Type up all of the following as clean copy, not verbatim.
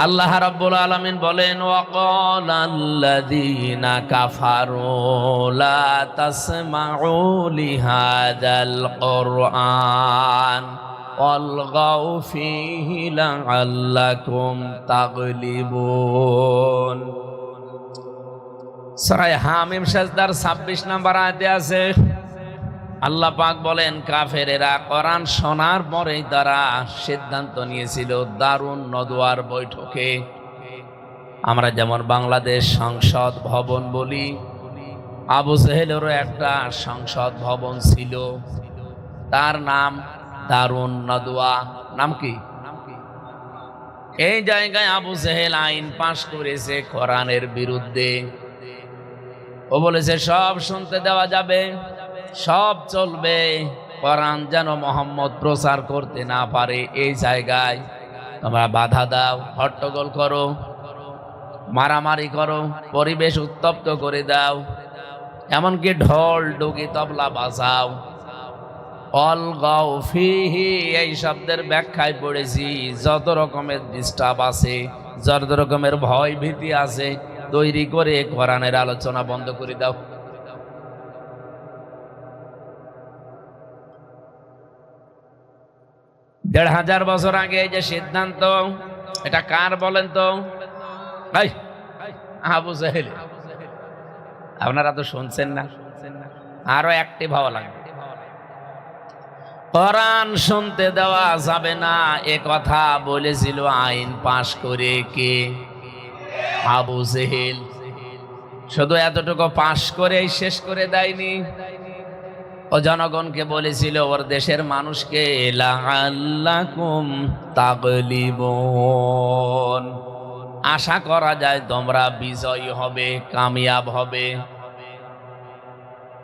আল্লাহ রাব্বুল আলামিন বলেন, ওয়াকালাল্লাযীনা কাফারু লা তাসমাউ লিহাযাল কুরআন ওয়ালগাউ ফীহি লাআল্লাকুম তাগলিবুন। সূরা হামিম সাজদার ২৬ নম্বর আয়াতে আছে, আল্লাহ পাক বলেন, কাফেরেরা কোরআন শোনার পরেই তারা সিদ্ধান্ত নিয়েছিল দারুন নদওয়ার বৈঠকে। আমরা যেমন বাংলাদেশ সংসদ ভবন বলি, আবু জেহেলেরও একটা সংসদ ভবন ছিল, তার নাম দারুন নদওয়া। নাম কি? এই জায়গায় আবু জেহেল আইন পাশ করেছে কোরআনের বিরুদ্ধে। ও বলেছে সব শুনতে দেওয়া যাবে, সব চলবে, কোরআন যেন মোহাম্মদ প্রচার করতে না পারে এই জায়গায় তোমরা বাধা দাও, হট্টগোল করো, মারামারি করো, পরিবেশ উত্তপ্ত করে দাও, এমনকি ঢোল ডুগি তবলা বাজাও। অলগাও ফিহি এই শব্দের ব্যাখ্যায় পড়েছি যত রকমের ডিস্টার্ব আছে, যত রকমের ভয় ভীতি আছে, তৈরি করে কোরআনের আলোচনা বন্ধ করে দাও। দেড় হাজার বছর আগে এই যে সিদ্ধান্ত, এটা কার বলেন তো? আবু জেহেল। আপনারা তো শুনছেন না, আরো অ্যাক্টিভ হওয়া লাগবে। কোরআন শুনতে দেওয়া যাবে না এ কথা বলেছিল আইন পাশ করে কে? আবু জেহেল। শুধু এতটুকু পাশ করেই শেষ করে দেয়নি, ও জনগণকে বলেছিল, ওর দেশের মানুষকে, লাআল্লাকুম তাগলিবুন, আশা করা যায় তোমরা বিজয়ী হবে, কামিয়াব হবে।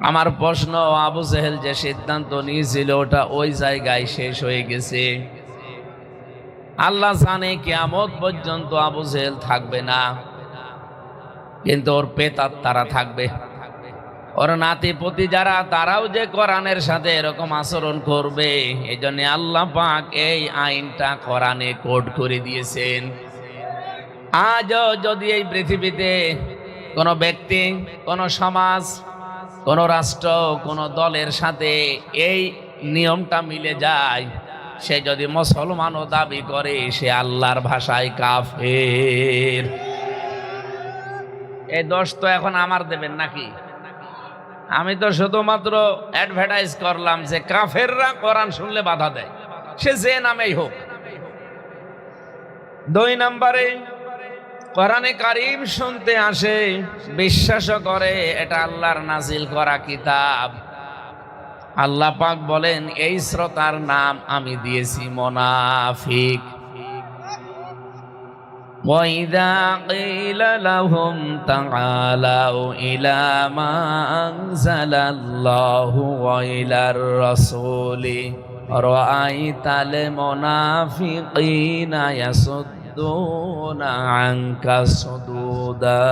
আমার প্রশ্ন, আবু জেহেল যে সিদ্ধান্ত নিয়েছিল ওটা ওই জায়গায় শেষ হয়ে গেছে। আল্লাহ জানে কিয়ামত পর্যন্ত আবু জেহেল থাকবে না, কিন্তু ওর পেতাত্তারা থাকবে, ওর নাতিপতি যারা, তারাও যে কোরআনের সাথে এরকম আচরণ করবে। এই জন্য আল্লাহ পাক এই আইনটা কোরআনে কোড করে দিয়েছেন। আজও যদি এই পৃথিবীতে কোনো ব্যক্তি, কোনো সমাজ, কোনো রাষ্ট্র, কোনো দলের সাথে এই নিয়মটা মিলে যায়, সে যদি মুসলমানও দাবি করে, সে আল্লাহর ভাষায় কাফের। এই দোষ তো এখন আমার দেবেন নাকি? আমি তো শুধুমাত্র অ্যাডভার্টাইজ করলাম যে কাফেররা কোরআন শুনলে বাধা দেয়, সে যে নামেই হোক। ২ নম্বরে, কোরআনে কারীম শুনতে আসে, বিশ্বাসও করে এটা আল্লাহর নাজিল করা কিতাব। আল্লাহ পাক বলেন, এই শ্রোতার নাম আমি দিয়েছি মুনাফিক। وَإِذَا قِيلَ لَهُمْ تَعَالَوْا إِلَى مَا أَنزَلَ اللَّهُ وَإِلَى الرَّسُولِ رَأَيْتَ الْمُنَافِقِينَ يَصُدُّونَ عَنكَ صُدُودًا।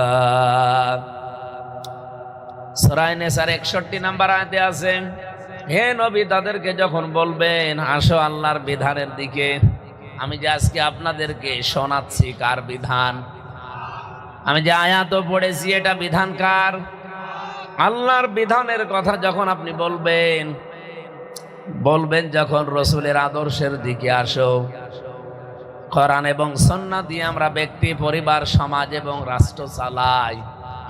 সূরা নিসার ৬১ নম্বর আয়াতে আছে, হে নবী, তাদেরকে যখন বলবেন আসো আল্লাহর বিধানের দিকে, আমি যে আজকে আপনাদেরকে শোনাচ্ছি কার বিধান, আমি যে আয়াত পড়েছি এটা বিধান কার? আল্লাহর বিধানের কথা যখন আপনি বলবেন যখন রাসূলের আদর্শের দিকে আসো, কোরআন এবং সুন্নাহ দিয়ে আমরা ব্যক্তি, পরিবার, সমাজ এবং রাষ্ট্র চালাই,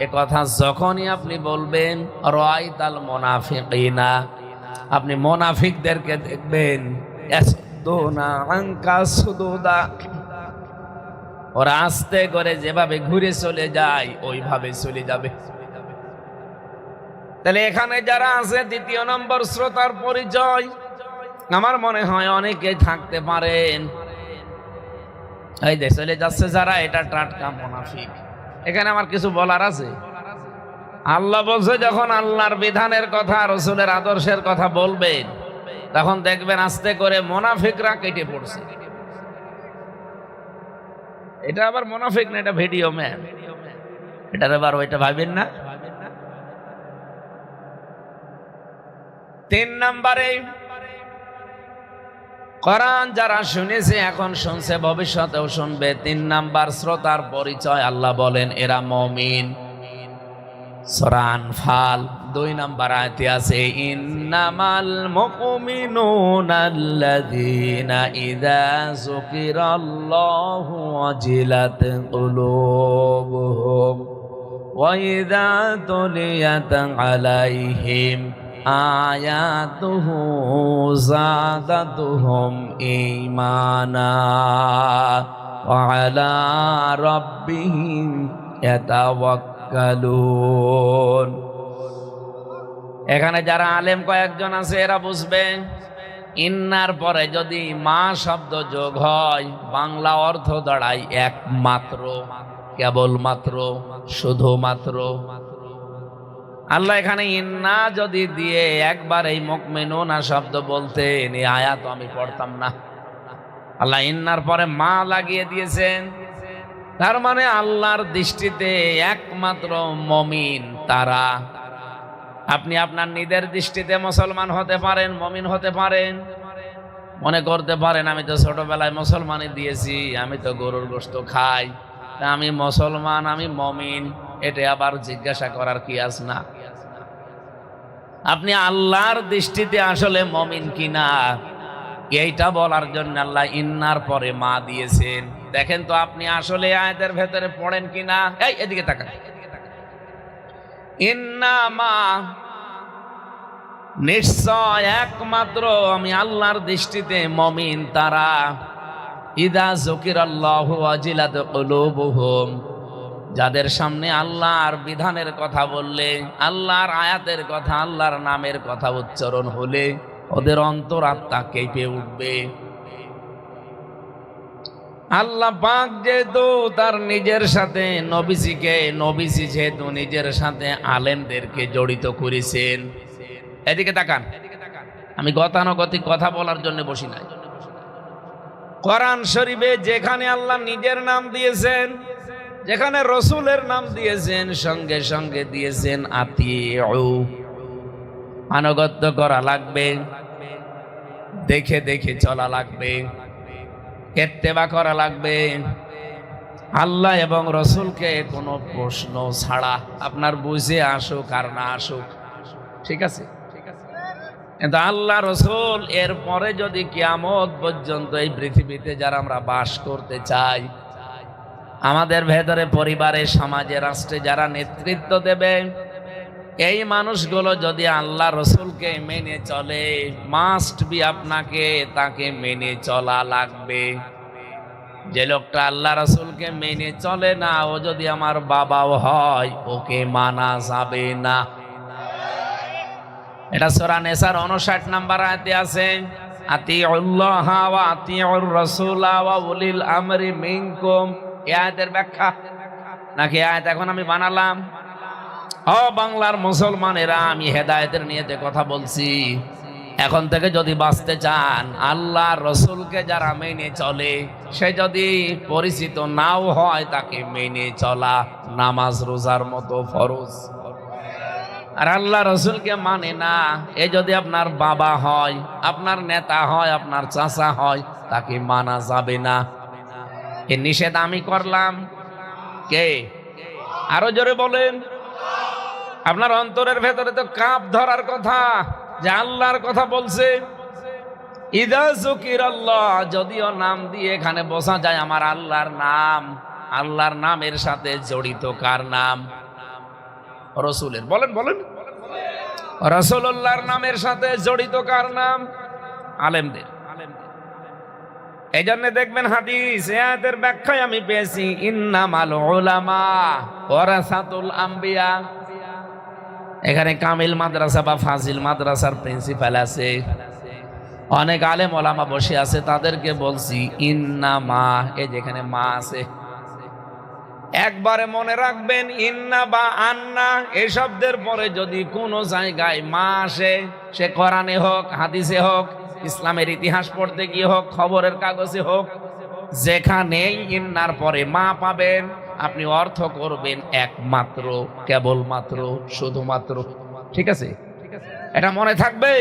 এ কথা যখনই আপনি বলবেন, রাআইতাল মুনাফিকিনা, আপনি মুনাফিকদেরকে দেখবেন, ওরা আস্তে করে যেভাবে ঘুরে চলে যায় ওইভাবে চলে যাবে। তাহলে এখানে যারা আছে, ২য় নম্বর শ্রোতার পরিচয়, আমার মনে হয় অনেকে থাকতে পারেন এই যে চলে যাচ্ছে যারা, এটা টাটকা মুনাফিক। এখানে আমার কিছু বলার আছে। আল্লাহ বলছে, যখন আল্লাহর বিধানের কথা, রাসূলের আদর্শের কথা বলবেন, তখন দেখবেন আস্তে করে মুনাফিকরা কেটে পড়ছে। এটা আবার মুনাফিক না, এটা ভিডিও ম্যান, এটার আবার ওইটা ভাবেন না। ৩ নম্বরে, কোরআন যারা শুনেছে, এখন শুনছে, ভবিষ্যতেও শুনবে, 3 নাম্বার শ্রোতার পরিচয় আল্লাহ বলেন এরা মুমিন। সূরা আনফাল 2 নাম্বার আয়াতে আছে, ইন্নামাল মুমিনুনা আল্লাযীনা ইযা যুকিরাল্লাহু ওয়াজিলাত কুলুবুহুম ওয়া ইযা তুলিয়াত আলাইহিম আয়াতুহু যাদাতুহুম ঈমানা ওয়া আলা রাব্বিহিম ইয়াতাওয়াক্কালুন। এখানে যারা আলেম কয়েকজন আছে এরা বুঝবে, ইন্নার পরে যদি মা শব্দ যোগ হয় বাংলা অর্থ দাঁড়ায় একমাত্র, কেবলমাত্র, শুধুমাত্র। আল্লাহ এখানে ইন্না যদি দিয়ে একবার এই মুমিনুনা শব্দ বলতে এই আয়াত আমি পড়তাম না। আল্লাহ ইন্নার পরে মা লাগিয়ে দিয়েছেন, তার মানে আল্লাহর দৃষ্টিতে একমাত্র মুমিন তারা। আপনি আপনার নিজের দৃষ্টিতে মুসলমান হতে পারেন, মুমিন হতে পারেন, মনে করতে পারেন আমি তো ছোটবেলায় মুসলমানই দিয়েছি, আমি তো গরুর গোশত খাই, তা আমি মুসলমান, আমি মুমিন। এটা আবার জিজ্ঞাসা করার কি আছে না? আপনি আল্লাহর দৃষ্টিতে আসলে মুমিন কিনা এইটা বলার জন্য আল্লাহ ইন্নার পরে মা দিয়েছেন। দেখেন তো আপনি আসলে আয়াতের ভেতরে পড়েন কিনা। এই এদিকে তাকান, ইন্না মা, নিশ্চয় একমাত্র আমি আল্লাহর দৃষ্টিতে মুমিন তারা, ইযা যুকিরাল্লাহু ওয়াজিলাত কুলুবুহুম, যাদের সামনে আল্লাহর বিধানের কথা বললে, আল্লাহর আয়াতের কথা, আল্লাহর নামের কথা উচ্চারণ হলে ওদের অন্তরাত্মা কেঁপে উঠবে। আল্লাহ পাক যেহেতু তার নিজের সাথে নবীজি যেহেতু নিজের সাথে আলেমদেরকে জড়িত করেছেন। এদিকে তাকান, আমি গতানুগতিক কথা বলার জন্য বসি নাই। কোরআন শরীফে যেখানে আল্লাহ নিজের নাম দিয়েছেন, যেখানে রসুলের নাম দিয়েছেন, সঙ্গে সঙ্গে দিয়েছেন আতিউ, আনুগত্য করা লাগবে, দেখে দেখে চলা লাগবে, ইত্তেবা করা লাগবে। আল্লাহ এবং রসুলকে কোনো প্রশ্ন ছাড়া, আপনার বুঝে আসুক আর না আসুক, ঠিক আছে। কিন্তু আল্লাহ রসুল এর পরে যদি কিয়ামত পর্যন্ত এই পৃথিবীতে যারা আমরা বাস করতে চাই, আমাদের ভেতরে, পরিবারে, সমাজে, রাষ্ট্রে যারা নেতৃত্ব দেবে, এই মানুষগুলো যদি আল্লাহ রসুলকে মেনে চলে, মাস্ট বি আপনাকে তাকে মেনে চলা লাগবে। যে লোকটা আল্লাহ রসুলকে মেনে চলে না, ও যদি আমার বাবাও হয়, ওকে মানা যাবে না। এটা সূরা নিসার 59 নাম্বার আয়াতে আছে, আতিউল্লাহ ওয়া আতিউর রাসূলা ওয়া উলিল আমরি মিনকুম। এই আয়াতের ব্যাখ্যা নাকি আয়াত এখন আমি বানালাম? ও বাংলার মুসলমানেরা, আমি হেদায়েতের নিয়তে কথা বলছি। এখন থেকে যদি বাঁচতে চান, আল্লাহ রসুলকে যারা মেনে চলে, সে যদি পরিচিত নাও হয়, তাকে মেনে চলা নামাজ রোজার মতো ফরজ। আর আল্লাহ রসুলকে মানে না, এ যদি আপনার বাবা হয়, আপনার নেতা হয়, আপনার চাচা হয়, তাকে মানা যাবে না। এ নিষেধ আমি করলাম, কে? আরো জোরে বলেন। আপনার অন্তরের ভেতরে তো কাঁপ ধরার কথা যে আল্লাহর কথা বলছে। ইযা যুকিরাল্লাহ, যদিও নাম দিয়ে এখানে বোঝা যায় আমার আল্লাহর নাম, আল্লাহর নামের সাথে জড়িত কার নাম? রসুলের। বলেন বলেন, রাসূলুল্লাহর নামের সাথে জড়িত কার নাম? আলেমদের। এই জন্য দেখবেন হাদিস, আয়াতের ব্যাখ্যায় আমি পেয়েছি, ইন্নামাল উলামা ওয়ারাসাতুল আম্বিয়া। এখানে কামিল মাদ্রাসা বা ফাজিল মাদ্রাসার প্রিন্সিপাল আছে, অনেক আলেম ওলামা বসে আছে, তাদেরকে বলছি ইন্নামা, এই যেখানে মা আছে, একবারে মনে রাখবেন, ইন্না বা আন্না এই শব্দের পরে যদি কোনো জায়গায় মা আসে, সে কোরআনে হোক, হাদিসে হোক, ইসলামের ইতিহাস পড়তে গিয়ে হোক, খবরের কাগজে হোক, যেখানেই ইন্নার পরে মা পাবেন, আপনি অর্থ করবেন একমাত্র, কেবলমাত্র, শুধুমাত্র। ঠিক আছে, এটা মনে থাকবে।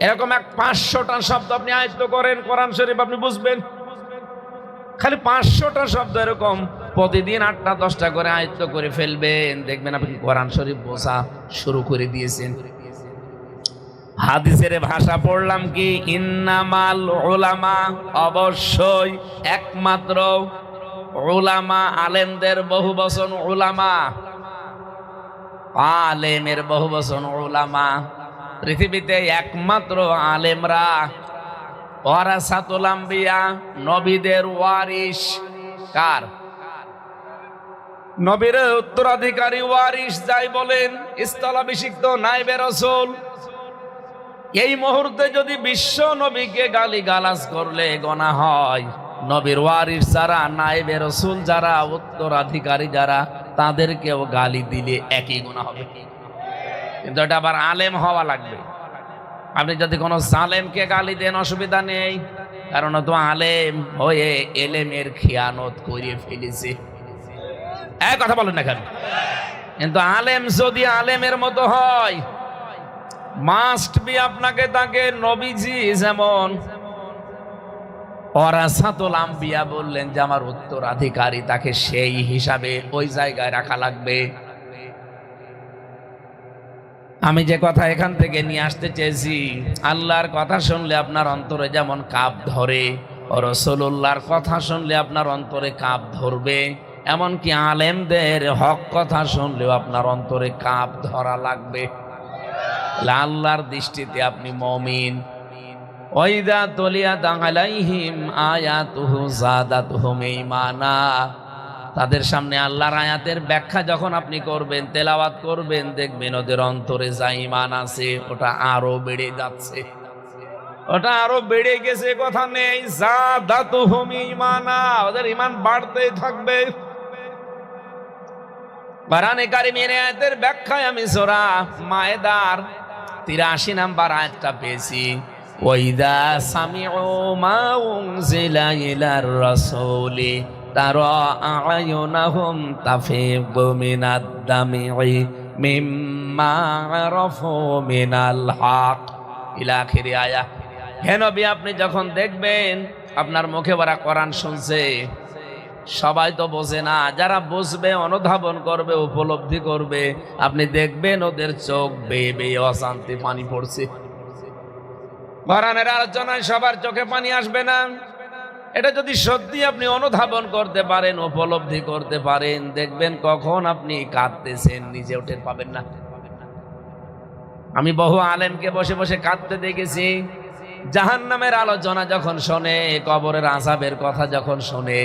এরকম 500টা শব্দ আপনি আয়ত্ত করেন, কোরআন শরীফ আপনি বুঝবেন। খালি 500টা শব্দ এরকম প্রতিদিন 8টা 10টা করে আয়ত্ত করে ফেলবেন, দেখবেন আপনি কোরআন শরীফ বোঝা শুরু করে দিয়েছেন। হাদিসের ভাষা পড়লাম কি, ইন্নামাল উলামা, অবশ্যই একমাত্র উলামা, আলেমদের বহু বচন উলামা, আলেমের বহু বচন উলামা। পৃথিবীতে একমাত্র আলেমরা ওয়ারাসাতুল আম্বিয়া, নবীদের ওয়ারিস। কার? নবীর উত্তরাধিকারী ওয়ারিস যাই বলেন, স্থলাভিষিক্ত নায়েবে রাসূল। এই মুহূর্তে যদি বিশ্ব নবীকে গালি গালাজ করলে গোনা হয়, নবীর ওয়ারিস যারা, নায়েবে রাসূল যারা, উত্তরাধিকারী যারা, তাদেরকেও গালি দিলে একই গুনাহ হবে। কিন্তু এটা আবার আলেম হওয়া লাগবে। আপনি যদি কোনো জালেমকে গালি দেন অসুবিধা নেই, কারণ তো আলেম হয়ে এলেমের খিয়ানত করে ফেলেছে। এক কথা বলেন না কেন? কিন্তু আলেম যদি আলেমের মতো হয়, মাস্ট বি আপনাকে তাকে নবীজি যেমন ওয়ারাসাতুল আম্বিয়া বললেন যে আমার উত্তরাধিকারী, তাকে সেই হিসাবে ওই জায়গায় রাখা লাগবে। আমি যে কথা এখান থেকে নিয়ে আসতে চেয়েছি, আল্লাহর কথা শুনলে আপনার অন্তরে যেমন কাঁপ ধরে, রাসূলুল্লাহর কথা শুনলে আপনার অন্তরে কাঁপ ধরবে, এমনকি আলেমদের হক কথা শুনলেও আপনার অন্তরে কাঁপ ধরা লাগবে। আল্লাহর দৃষ্টিতে আপনি মুমিন। ওয়াইদা তুলিয়াত আলাইহিম আয়াতুহু যাদাতুহুম ঈমানা, তাদের সামনে আল্লাহর আয়াতের ব্যাখ্যা যখন আপনি করবেন, তেলাওয়াত করবেন, দেখবেন ওদের অন্তরে যা ঈমান আছে ওটা আরো বেড়ে যাচ্ছে, ওটা আরো বেড়ে গেছে, কথা নেই। যাদাতুহুম ঈমানা, ওদের ঈমান বাড়তেই থাকবে। কোরআনে কারীমের আয়াতের ব্যাখ্যায় আমি সূরা মায়েদার 83 নাম্বার আয়াতটা পেয়েছি। ওয়াইদা সামিউ মা উনজিলা ইলার রাসূলি তারা আ'য়ুনাহুম তাফিদু মিনাদ দামি'i মিম্মা আরাফু মিনাল হক, ইলা আখিরি আয়া। হে নবী, আপনি যখন দেখবেন আপনার মুখে ভরা কোরআন শুনছে, সবাই তো বোঝে না, যারা বুঝবে, অনুধাবন করবে, উপলব্ধি করবে, আপনি দেখবেন ওদের চোখ বেয়ে বেয়ে অশান্তি পানি পড়ছে। কোরআনের আলোচনায় সবার চোখে পানি আসবে না। এটা যদি সত্যি আপনি অনুধাবন করতে পারেন, উপলব্ধি করতে পারেন, দেখবেন কখন আপনি কাঁদতেছেন নিজেও টের পাবেন না। আমি বহু আলেমকে বসে বসে কাঁদতে দেখেছি। জাহান্নামের আলোচনা যখন শোনে, কবরের আযাবের কথা যখন শোনে,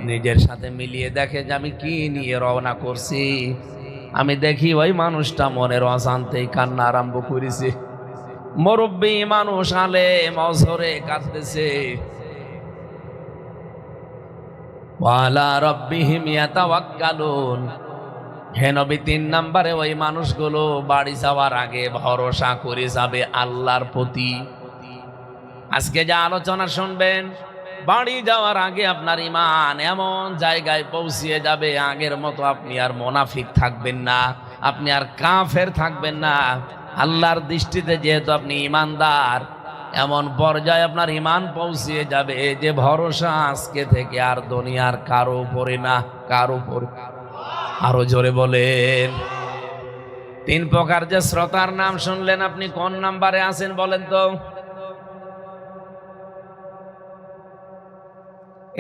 নিজের সাথে মিলিয়ে দেখে যে আমি কি নিয়ে রওনা করছি। আমি দেখি ওই মানুষটা মনের অশান্তি কান্না আরম্ভ করেছে। মুরব্বী মানুষ, আলেম, অঝরে কাঁদতেছে। ওয়ালা রাব্বিহিম ইয়াতাওয়াক্কালুন। হে নবী, 3 নম্বরে ওই মানুষগুলো বাড়ি যাওয়ার আগে ভরসা করে যাবে আল্লাহর প্রতি। আজকে যা আলোচনা শুনবেন, বাড়ি যাওয়ার আগে আপনার ঈমান এমন জায়গায় পৌঁছিয়ে যাবে, আগের মতো আপনি আর মুনাফিক থাকবেন না, আপনি আর কাফের থাকবেন না। আল্লাহর দৃষ্টিতে যেহেতু আপনি ঈমানদার, এমন পর্যায়ে আপনার ঈমান পৌঁছিয়ে যাবে যে ভরসা আজকে থেকে আর দুনিয়ার কারো উপরে না, কারো উপরে। আরো জোরে বলেন। 3 প্রকার যে শ্রোতার নাম শুনলেন, আপনি কোন নাম্বারে আছেন বলেন তো?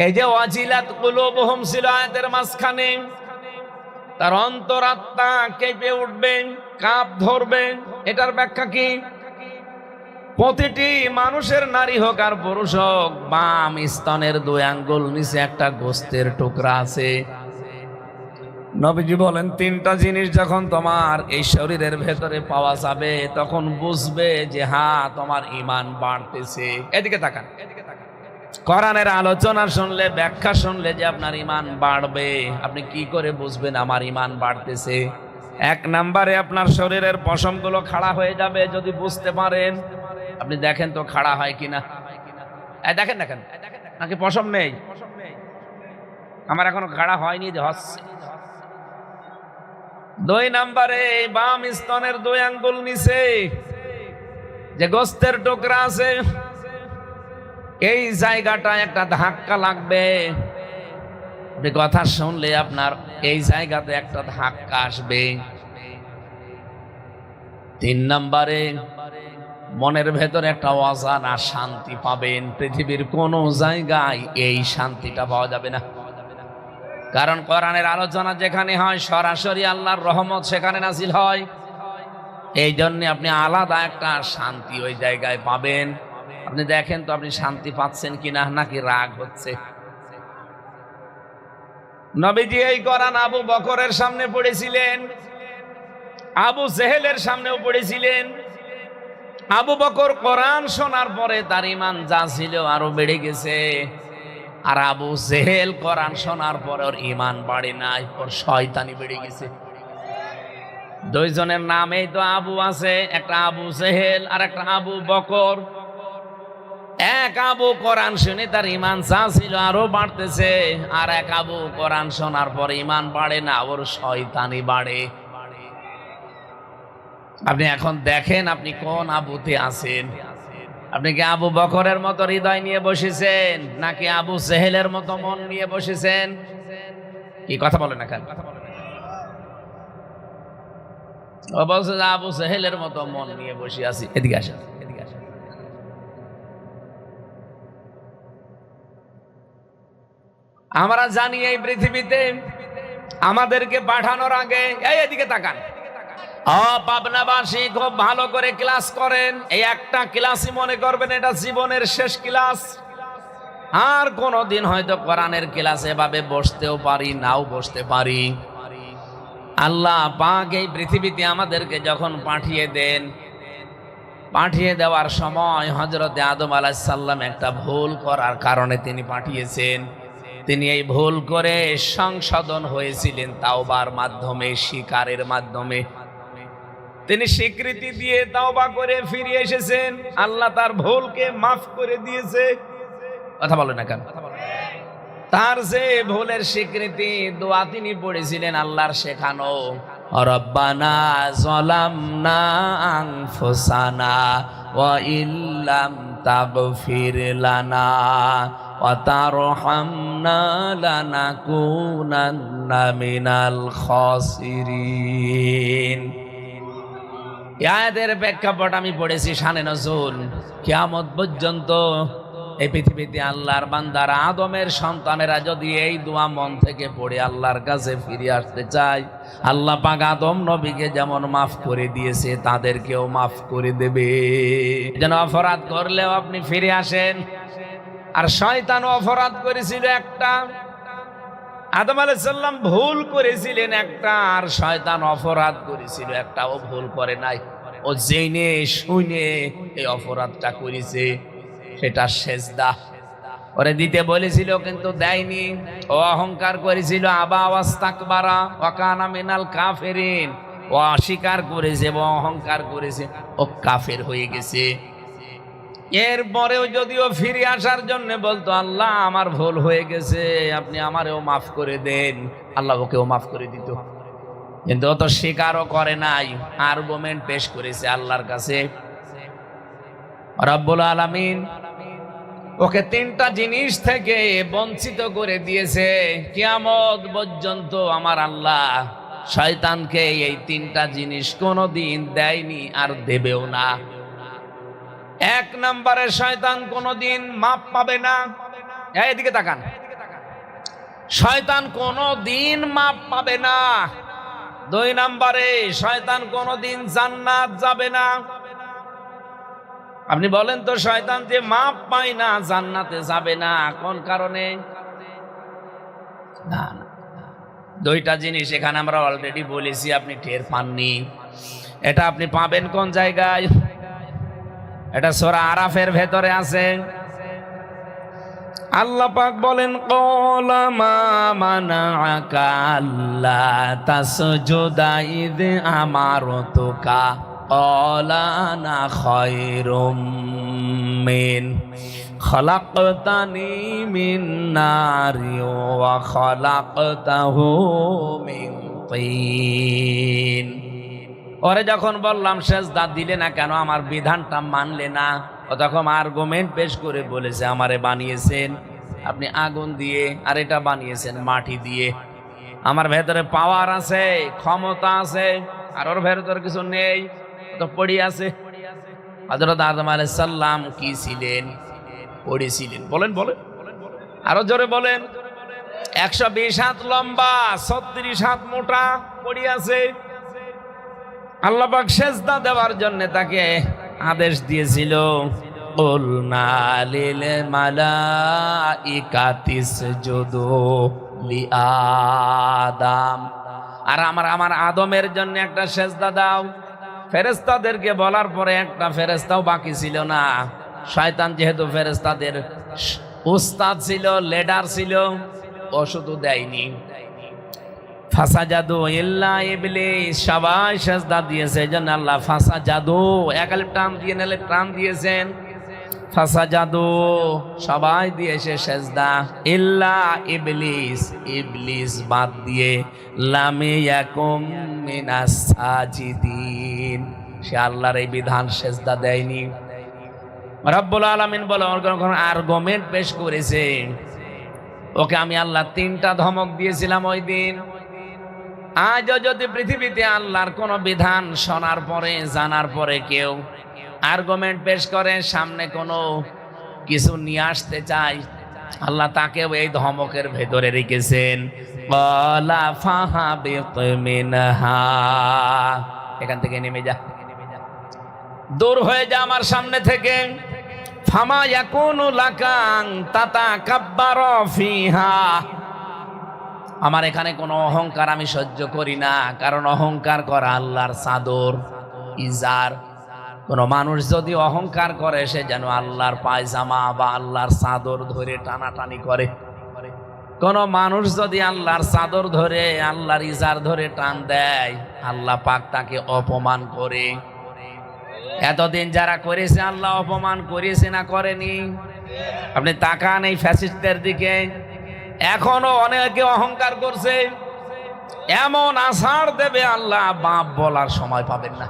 এই যে ওয়াজিলাত কুলুবুহুম ছিল আয়াতের মাঝখানে, তার অন্তরাত্মা কেঁপে উঠবে, কাঁপ ধরবে, এটার ব্যাখ্যা কি? প্রতিটি মানুষের, নারী হোক আর পুরুষ হোক, বাম স্তনের 2 আঙ্গুল নিচে একটা গোস্তের টুকরা আছে। নবীজি বলেন 3টা জিনিস যখন তোমার এই শরীরের ভেতরে পাওয়া যাবে, তখন বুঝবে যে হ্যাঁ, তোমার ঈমান বাড়তেছে। এদিকে তাকান। কোরআনের আলোচনা শুনলে, ব্যাখ্যা শুনলে যে আপনার ঈমান বাড়বে, আপনি কি করে বুঝবেন আমার ঈমান বাড়তেছে? 1 নম্বরে আপনার শরীরের পশমগুলো খাড়া হয়ে যাবে। যদি বুঝতে পারেন, আপনি দেখেন তো খাড়া হয় কিনা। দেখেন দেখেন, নাকি পশম নেই? আমার এখনো খাড়া হয়নি, যে হচ্ছে। 2 নম্বরে বাম স্তনের 2 আঙ্গুল নিচে যে গোস্তের টুকরা আছে, এই জায়গাটা একটা ধাক্কা লাগবে। কথা শুনলে আপনার এই জায়গাতে একটা ধাক্কা আসবে। 3 নম্বরে মনের ভেতরে একটা অজানা শান্তি পাবেন। পৃথিবীর কোন জায়গায় এই শান্তিটা পাওয়া যাবে না। কারণ কোরআনের আলোচনা যেখানে হয় সরাসরি আল্লাহর রহমত সেখানে নাজিল হয়। এই জন্য আপনি আলাদা একটা শান্তি ওই জায়গায় পাবেন। আপনি দেখেন তো আপনি শান্তি পাচ্ছেন কিনা, নাকি রাগ হচ্ছে। নবীজি এই কোরআন আবু বকরের সামনে পড়েছিলেন, আবু জেহেলের সামনেও পড়েছিলেন। আবু বকর কোরআন শোনার পরে তার ঈমান যা ছিল আরো বেড়ে গেছে, আর আবু জেহেল কোরআন শোনার পরে ওর ঈমান বাড়ে নাই, ওর শয়তানি বেড়ে গেছে। দুইজনের নামেই তো আবু আছে, একটা আবু জেহেল আর একটা আবু বকর। এক আবু কোরআন শুনে তার ঈমান যা ছিল আরো বাড়তেছে, আর এক আবু কোরআন শোনার পর ঈমান বাড়ে না, ওর শয়তানি বাড়ে। আপনি এখন দেখেন আপনি কোন আবুতে আছেন। আপনি কি আবু বকরের মতো হৃদয় নিয়ে বসেছেন, নাকি আবু জেহেলের মতো মন নিয়ে বসেছেন? কি কথা বলেন না কেন? ও বলছে যে আবু জেহেলের মতো মন নিয়ে বসে আছি। এদিকে আসেন, এদিকে আসেন। আমরা জানি এই পৃথিবীতে আমাদেরকে পাঠানোর আগে, এই এদিকে তাকান, পাবনাবাসী খুব ভালো করে ক্লাস করেন। এই একটা ক্লাসই মনে করবেন এটা জীবনের শেষ ক্লাস। আর কোনদিন হয়তো কোরআনের ক্লাসে এভাবে বসতেও পারি, নাও বসতে পারি। আল্লাহ পাক এই পৃথিবীতে আমাদেরকে যখন পাঠিয়ে দেন, পাঠিয়ে দেওয়ার সময় হযরতে আদম আলাইহিস সালাম একটা ভুল করার কারণে তিনি পাঠিয়েছেন। তিনি এই ভুল করে সংশোধন হয়েছিলেন তাওবার মাধ্যমে, স্বীকারের মাধ্যমে। তিনি স্বীকৃতি দিয়ে তাওবা করে ফিরে এসেছেন। আল্লাহ তার ভুলকে মাফ করে দিয়েছে। কথা বলে না কেন? তার যে ভুলের স্বীকৃতি দোয়া তিনি পড়েছিলেন আল্লাহর শেখানো, রব্বানা যালামনা আনফুসানা ওয়া ইল্লাম তাগফির লানা ওয়া তারহামনা লানাকুনান্না মিনাল খাসিরিন। আয়াতের প্রেক্ষাপট আমি পড়েছি শানে নজুল। কিয়ামত পর্যন্ত এই পৃথিবীতে আল্লাহর বান্দারা, আদমের সন্তানেরা যদি এই দোয়া মন থেকে পড়ে আল্লাহর কাছে ফিরে আসতে চায়, আল্লাহ পাক আদম নবীকে যেমন মাফ করে দিয়েছে তাদেরকেও মাফ করে দেবে। যেন অপরাধ করলেও আপনি ফিরে আসেন। আর শয়তানও অপরাধ করেছিল একটা, আদম আলাইহিস সালাম ভুল করেছিলেন একটা, আর শয়তান অপরাধ করেছিল একটা। ও ভুল করে নাই, ও জেনে শুনে এই অপরাধটা করেছে। সেটা সেজদা ওরে দিতে বলেছিল কিন্তু দেয়নি। ও অহংকার করেছিল, আবা ওয়াস্তাকবারা ওয়া কানা মিনাল কাফিরিন। ও অস্বীকার করেছে, ও অহংকার করেছে, ও কাফের হয়ে গেছে। এরপরেও যদিও ফিরে আসার জন্য বলতো, আল্লাহ আমার ভুল হয়ে গেছে, আপনি আমারেও মাফ করে দেন, আল্লাহ ওকেও মাফ করে দিত। কিন্তু ও তো স্বীকারও করে নাই, আর্গুমেন্ট পেশ করেছে আল্লাহর কাছে। রব্বুল আলামিন ওকে 3টা জিনিস থেকে বঞ্চিত করে দিয়েছে। কিয়ামত পর্যন্ত আমার আল্লাহ শয়তানকে এই 3টা জিনিস কোনোদিন দেয়নি, আর দেবেও না। 1 নম্বরে শয়তান কোনোদিন মাপ পাবে না। এদিকে তাকান, শয়তান কোনোদিন মাপ পাবে না। 2 নম্বরে শয়তান কোনোদিন জান্নাত যাবে না। আপনি বলেন তো, শয়তান যে মাপ পায় না, জান্নাতে যাবে না, কোন কারণে? না না, 2টা জিনিস এখানে আমরা অলরেডি বলেছি, আপনি টের পাননি। এটা আপনি পাবেন কোন জায়গায়? এটা সূরা আরাফের ভেতরে আছে। আল্লাহ পাক বলেন, ক্বালা মা মানাআকা আল্লা তাসজুদা ইয আমারতুকা ক্বালা আনা খায়রুম মিন খালাকতানি মিন নারি ওয়া খালাকতাহু মিন তিন। ও ওরে যখন বললাম সেজদা দিলে না কেন, আমার বিধানটা মানলে না, ও তখন আর্গুমেন্ট পেশ করে বলেছে আমারে বানিয়েছেন আপনি আগুন দিয়ে, আর এটা বানিয়েছেন মাটি দিয়ে। আমার ভেতরে পাওয়ার আছে, ক্ষমতা আছে, আর ওর ভেতরে কিছু নেই, তো পড়ি আছে। হযরত আদম আলাইহিস সালাম কি ছিলেন? পড়েছিলেন। বলেন বলেন, আরো জোরে বলেন। 120 হাত লম্বা, 36 হাত মোটা, পড়ি আছে। আল্লাহ পাক সেজদা দেওয়ার জন্য তাকে আদেশ দিয়েছিল, কুলনা লিল মালাইকাতি ইসজুদু লিআদম, আর আমার আদমের জন্য একটা সেজদা দাও। ফেরেশতাদেরকে বলার পরে একটা ফেরেশতাও বাকি ছিল না। শয়তান যেহেতু ফেরেশতাদের উস্তাদ ছিল, লিডার ছিল, ও শুধু দেয়নি। ফাসাজাদু ইল্লা ইবলিস, সবাই সেজদা দিয়েছে। এজন্য আল্লাহ ফাসাজাদু একাল টান দিয়ে নিলে টান দিয়েছেন। ফাসাজাদু সবাই দিয়েছে সেজদা, ইল্লা ইবলিস, ইবলিস বাদ দিয়ে। লামে ইয়াকুম মিনাস সাজিদিন, সে আল্লাহর এই বিধান সেজদা দেয়নি। রব্বুল আলামিন বলে আর্গুমেন্ট পেশ করেছে, ওকে আমি আল্লাহ 3টা ধমক দিয়েছিলাম ওই দিন। আজও যদি পৃথিবীতে আল্লাহর কোন বিধান শোনার পরে, জানার পরে কেউ আর্গুমেন্ট পেশ করে, সামনে কোনো কিছু নিয়ে আসতে চায়, আল্লাহ তাকেও এই ধমকের ভেতরে রেখেছেন। ক্বালা ফাহাবিত মিনহা, এখান থেকে নেমে যা, দূর হয়ে যা আমার সামনে থেকে। ফামা ইয়াকুনু লাকাং তাতাকাব্বারু ফিহা, আমার এখানে কোনো অহংকার আমি সহ্য করি না, কারণ অহংকার করা আল্লাহর চাদর, ইজার। কোন মানুষ যদি অহংকার করে, সে যেন আল্লাহর পায়জামা বা আল্লাহর চাদর ধরে টানাটানি করে। কোন মানুষ যদি আল্লাহর চাদর ধরে, আল্লাহর ইজার ধরে টান দেয়, আল্লাহ পাক তাকে অপমান করে। এতদিন যারা করেছে আল্লাহ অপমান করেছে না করেনি? আপনি তাকান এই ফ্যাসিস্টদের দিকে, এখনো অনেকে অহংকার করছে, এমন আছাড় দেবে আল্লাহ বাপ বলার সময় পাবেন না।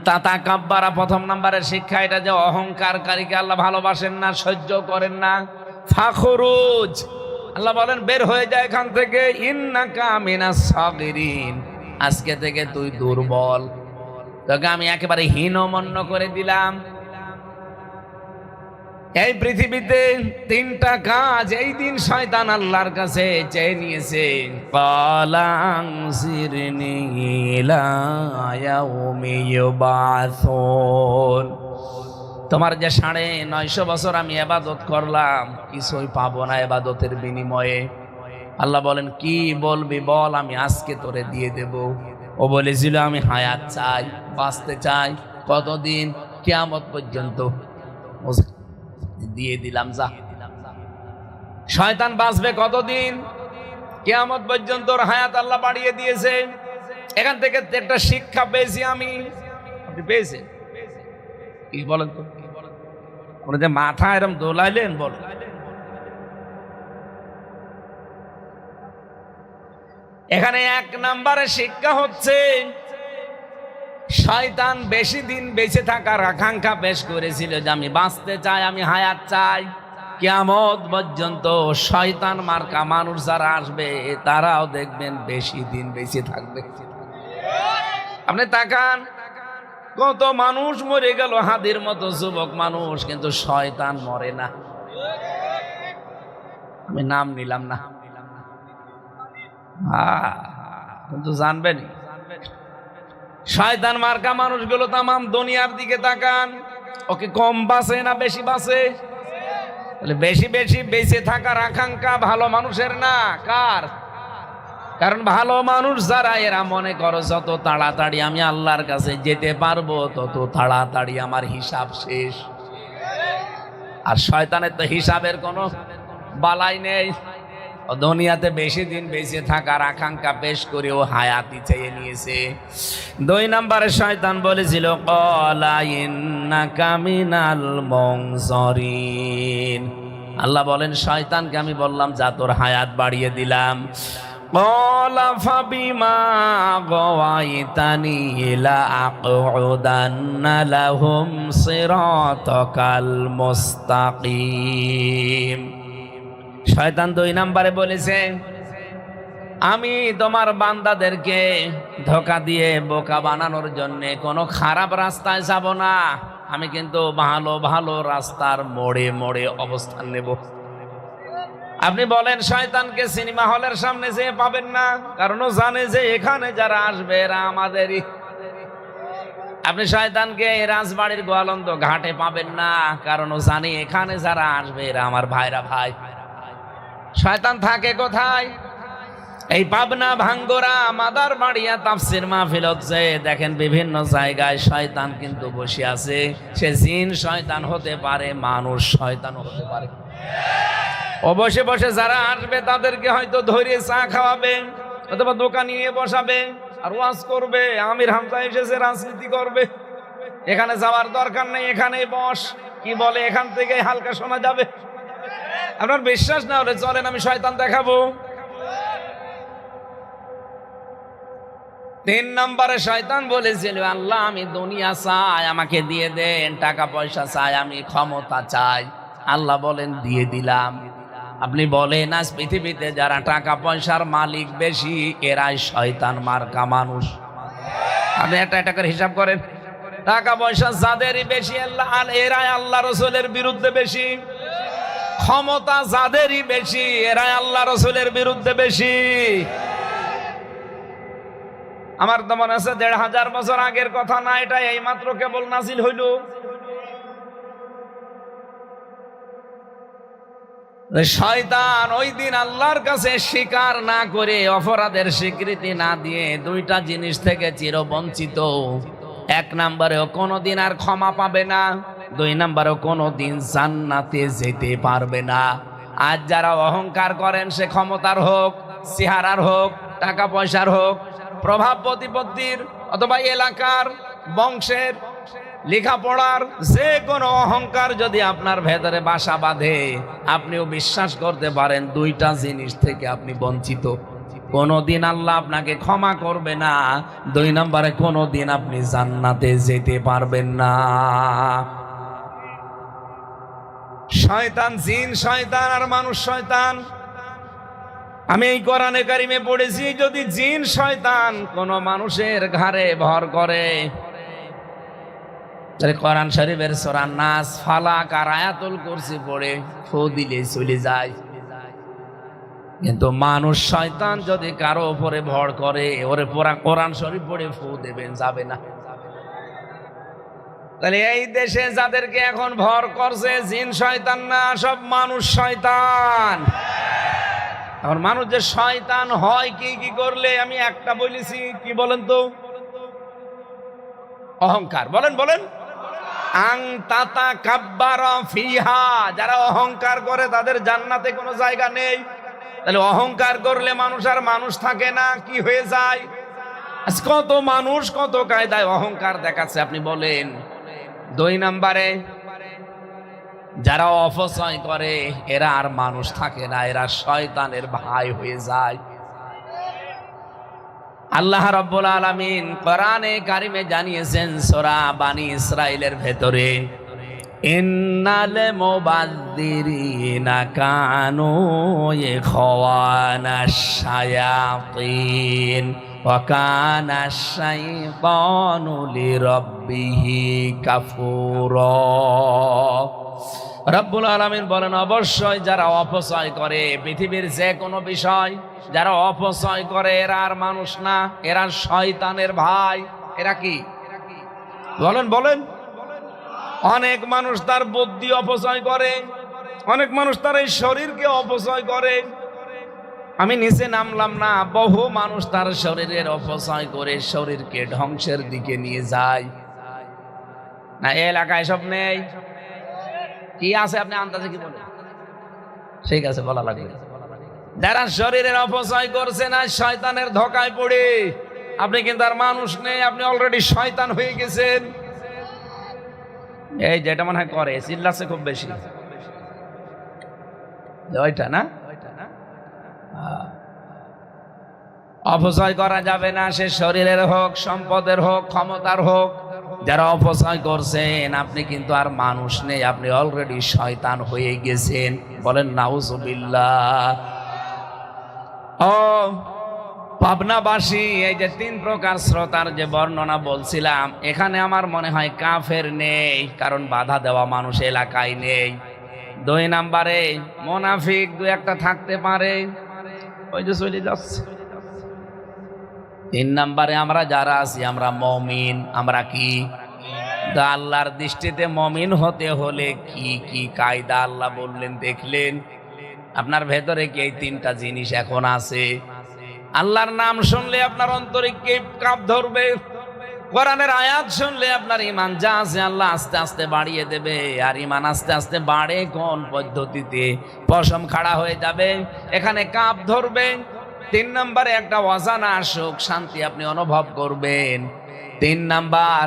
তাতাকাব্বারা, প্রথম নম্বরের শিক্ষা এটা যে অহংকারকারীকে আল্লাহ ভালোবাসেন না, সহ্য করেন না। ফাখরুজ, আল্লাহ বলেন বের হয়ে যায় এখান থেকে। ইন্নাকা মিনাস সাগিরিন, আজকে থেকে তুই দুর্বল, তোকে আমি একেবারে হীনমন্য করে দিলাম। এই পৃথিবীতে 3টা কাজ এই দিন শয়তান আল্লাহর কাছে চেয়ে নিয়েছে। ফালাংসিরনি ইলা ইয়াউমি ইউবাসুন, তোমার যে 950 বছর আমি ইবাদত করলাম, কিছুই পাবো না ইবাদতের বিনিময়ে। আল্লাহ বলেন কি বলবি বল, আমি আজকে তোরে দিয়ে দেব। ও বলেছিল আমি হায়াত চাই, বাঁচতে চাই, কতদিন? কিয়ামত পর্যন্ত। দিয়ে দিলাম, যা। শয়তান বাঁচবে কতদিন? কিয়ামত পর্যন্ত হায়াত আল্লাহ বাড়িয়ে দিয়েছে। এখান থেকে একটা শিক্ষা পেয়েছি আমি, আপনি পেয়েছেন কি বলেন তো? ওরা যে মাথা এরকম দোলাইলেন, বল। এখানে 1 নম্বরের শিক্ষা হচ্ছে, শয়তান বেশি দিন বেঁচে থাকার আকাঙ্ক্ষা পেশ করেছিল, যে আমি বাঁচতে চাই, আমি হায়াত চাই। কিয়ামত পর্যন্ত শয়তান মার্কা মানুষ যারা আসবে, তারাও দেখবেন বেশি দিন বেঁচে থাকবে। আপনি তাকান, কত মানুষ মরে গেল, হাদির মতো যুবক মানুষ, কিন্তু শয়তান মরে না। আমি নাম নিলাম না, কিন্তু জানবেন শয়তান মার্কা মানুষগুলো তামাম দুনিয়ার দিকে তাকান, ওকে কম বাঁচে না বেশি বাঁচে? বেশি বেশি বেঁচে থাকার আকাঙ্ক্ষা ভালো মানুষের না, কার? কারণ ভালো মানুষ যারা, এরা মনে করো যত তাড়াতাড়ি আমি আল্লাহর কাছে যেতে পারবো, তত তাড়াতাড়ি আমার হিসাব শেষ। আর শয়তানের তো হিসাবের কোনো বালাই নেই। দুনিয়াতে বেশি দিন বেঁচে থাকার আকাঙ্ক্ষা পেশ করে ও হায়াতি চেয়ে নিয়েছে। 2 নম্বরে শয়তান বলেছিল, ক্বালা ইন্নাকা মিনাল মুনজারিন, আল্লাহ বলেন শয়তানকে আমি বললাম যা, তোর হায়াত বাড়িয়ে দিলাম। قال فبما غويتني لأقعدن لهم صراطك المستقيم। শয়তান 2 নম্বরে বলেছে, আমি তোমার বান্দাদেরকে ধোঁকা দিয়ে বোকা বানানোর জন্য কোনো খারাপ রাস্তায় যাব না, আমি কিন্তু ভালো ভালো রাস্তার মোড়ে মোড়ে অবস্থান নেব। আপনি বলেন শয়তানকে সিনেমা হলের সামনে যেয়ে পাবেন না, কারণ ও জানে যে এখানে যারা আসবে এরা আমাদেরই। আপনি শয়তানকে রাজবাড়ির গোয়ালন্দ ঘাটে পাবেন না, কারণ ও জানে এখানে যারা আসবে এরা আমার ভাইরা ভাই। শয়তান থাকে কোথায়? এই পাবনা, ভাঙ্গরা, মাদারবাড়িয়া তাফসীর মাহফিল হচ্ছে, দেখেন বিভিন্ন জায়গায় শয়তান কিন্তু বসে আছে। সে জিন শয়তান হতে পারে, মানুষ শয়তান হতে পারে। ও বসে বসে যারা আসবে তাদেরকে হয়তো ধরে চা খাওয়াবে, অথবা দোকান নিয়ে বসাবে আর ওয়াজ করবে, আমির হামজা এসেছে রাজনীতি করবে, এখানে যাওয়ার দরকার নেই, এখানেই বস, কি বলে এখান থেকে হালকা শোনা যাবে। আপনার বিশ্বাস না হলে চলেন আমি শয়তান দেখাবো। 3 নম্বরে শয়তান বলেছিল, আল্লাহ আমি দুনিয়া চাই, আমাকে দিয়ে দেন, টাকা পয়সা চাই, আমি ক্ষমতা চাই। আল্লাহ বলেন দিয়ে দিলাম। আপনি বলেন আজ পৃথিবীতে যারা টাকা পয়সার মালিক বেশি এরাই শয়তান মার্কা মানুষ। আপনি একটা করে হিসাব করেন, টাকা পয়সা যাদেরই বেশি এরাই আল্লাহ রসুলের বিরুদ্ধে বেশি, ক্ষমতা যাদেরই বেশি এরাই আল্লাহ রসুলের বিরুদ্ধে বেশি। আমার তো মনে আছে 1500 বছর আগের কথা না, এটা এইমাত্র কেবল নাজিল হইল। শয়তান ওই দিন আল্লাহর কাছে স্বীকার না করে, অপরাধের স্বীকৃতি না দিয়ে 2টা জিনিস থেকে চিরবঞ্চিত। 1 নম্বরেও কোনোদিন আর ক্ষমা পাবে না, 2 নম্বরেও কোনোদিন জান্নাতে যেতে পারবে না। আজ যারা অহংকার করেন, সে ক্ষমতার হোক, চেহারার হোক, টাকা পয়সার হোক, প্রভাব প্রতিপত্তির অথবা এলাকার, বংশের, লেখাপড়ার, যে কোনো অহংকার যদি আপনার ভেতরে বাসা বাঁধে, আপনিও বিশ্বাস করতে পারেন 2টা জিনিস থেকে আপনি বঞ্চিত। কোনোদিন আল্লাহ আপনাকে ক্ষমা করবে না, 2 নম্বরে কোনোদিন আপনি জান্নাতে যেতে পারবেন না। শয়তান জিন শয়তান আর মানুষ শয়তান। আমি এই কোরআনে কারিমে পড়েছি, যদি জিন শয়তান কোন মানুষের ঘাড়ে ভর করে, কোরআন শরীফের সূরা নাস, ফালাক আর আয়াতুল কুরসি পড়ে ফু দিলে চলে যায়। কিন্তু মানুষ শয়তান যদি কারো উপরে ভর করে, ওরে পুরা কোরআন শরীফ পড়ে ফু দেবেন, যাবে না। তাহলে এই দেশে যাদেরকে এখন ভর করছে জিন শয়তান না, সব মানুষ শয়তান। এখন মানুষ যে শয়তান হয় কি কি করলে, আমি একটা বলেছি, কি বলেন তো? অহংকার। বলেন বলেন। আং তাতা কাব্বারা ফিহা, যারা অহংকার করে তাদের জান্নাতে কোনো জায়গা নেই। তাহলে অহংকার করলে মানুষ আর মানুষ থাকে না, কি হয়ে যায়? কত মানুষ কত কায়দায় অহংকার দেখাচ্ছে, আপনি বলেন। 2 নম্বরে যারা অপচয় করে এরা আর মানুষ থাকে না, এরা শয়তানের ভাই হয়ে যায়। আল্লাহ রাব্বুল আলামিন কোরআনে কারিমে জানিয়েছেন সূরা বানি ইসরাইলের ভেতরে, ইন্নাল মুবাযযিরিনা কানু ইখওয়ানাশ শায়াতিন ওয়া কানাশ শাইতানু লিরাব্বিহি কাফুরা। রব্বুল আলামিন বলেন, অবশ্যই যারা অপচয় করে পৃথিবীর যে কোনো বিষয়, যারা অপচয় করে এরা আর মানুষ না, এরা শয়তানের ভাই। এরা কি? বলেন বলেন। অনেক মানুষ তার বুদ্ধি অপচয় করে, অনেক মানুষ তার এই শরীরকে অপচয় করে। আমি নিচে নামলাম না, বহু মানুষ তার শরীরের অপচয় করে শরীরকে ধ্বংসের দিকে নিয়ে যায়। না এলাকায় সব নেই? কি আছে আপনি আন্দাজে কি বলেন? ঠিক আছে, বলা লাগে। যারা শরীরের অপচয় করছে না, শয়তানের ধোঁকায় পড়ে, আপনি কিন্তু আর মানুষ নেই, আপনি অলরেডি শয়তান হয়ে গেছেন। এই যেটা মনে হয় করে চিল্লাচ্ছে খুব বেশি, ওইটা না? অপচয় করা যাবে না, সে শরীরের হোক, সম্পদের হোক, ক্ষমতার হোক। যারা অপচয় করছেন, আপনি কিন্তু আর মানুষ নেই, আপনি অলরেডি শয়তান হয়ে গেছেন। বলেন নাউজুবিল্লাহ। ও পাবনাবাসী, এই যে 3 প্রকার শ্রোতার যে বর্ণনা বলছিলাম, এখানে আমার মনে হয় কাফের নেই, কারণ বাধা দেওয়া মানুষ এলাকায় নেই। 2 নম্বরে মুনাফিক 2-1টা থাকতে পারে, ওই যে চলে যাচ্ছে। 3 নম্বরে আমরা যারা আছি, আমরা মুমিন। আমরা কি? আল্লাহর দৃষ্টিতে মুমিন হতে হলে কি কি কায়দা আল্লাহ বললেন দেখলেন? আপনার ভেতরে কি এই 3টা জিনিস এখন আছে? আল্লাহর নাম শুনলে আপনার অন্তরে কি কাঁপ ধরবে? কোরআনের আয়াত শুনলে আপনার ঈমান যা আছে আল্লাহ আস্তে আস্তে বাড়িয়ে দেবে। আর ঈমান আস্তে আস্তে বাড়ে কোন পদ্ধতিতে? পশম খাড়া হয়ে যাবে, এখানে কাঁপ ধরবে। 3 নম্বরে একটা অজানা সুখ শান্তি আপনি অনুভব করবেন। 3 নাম্বার,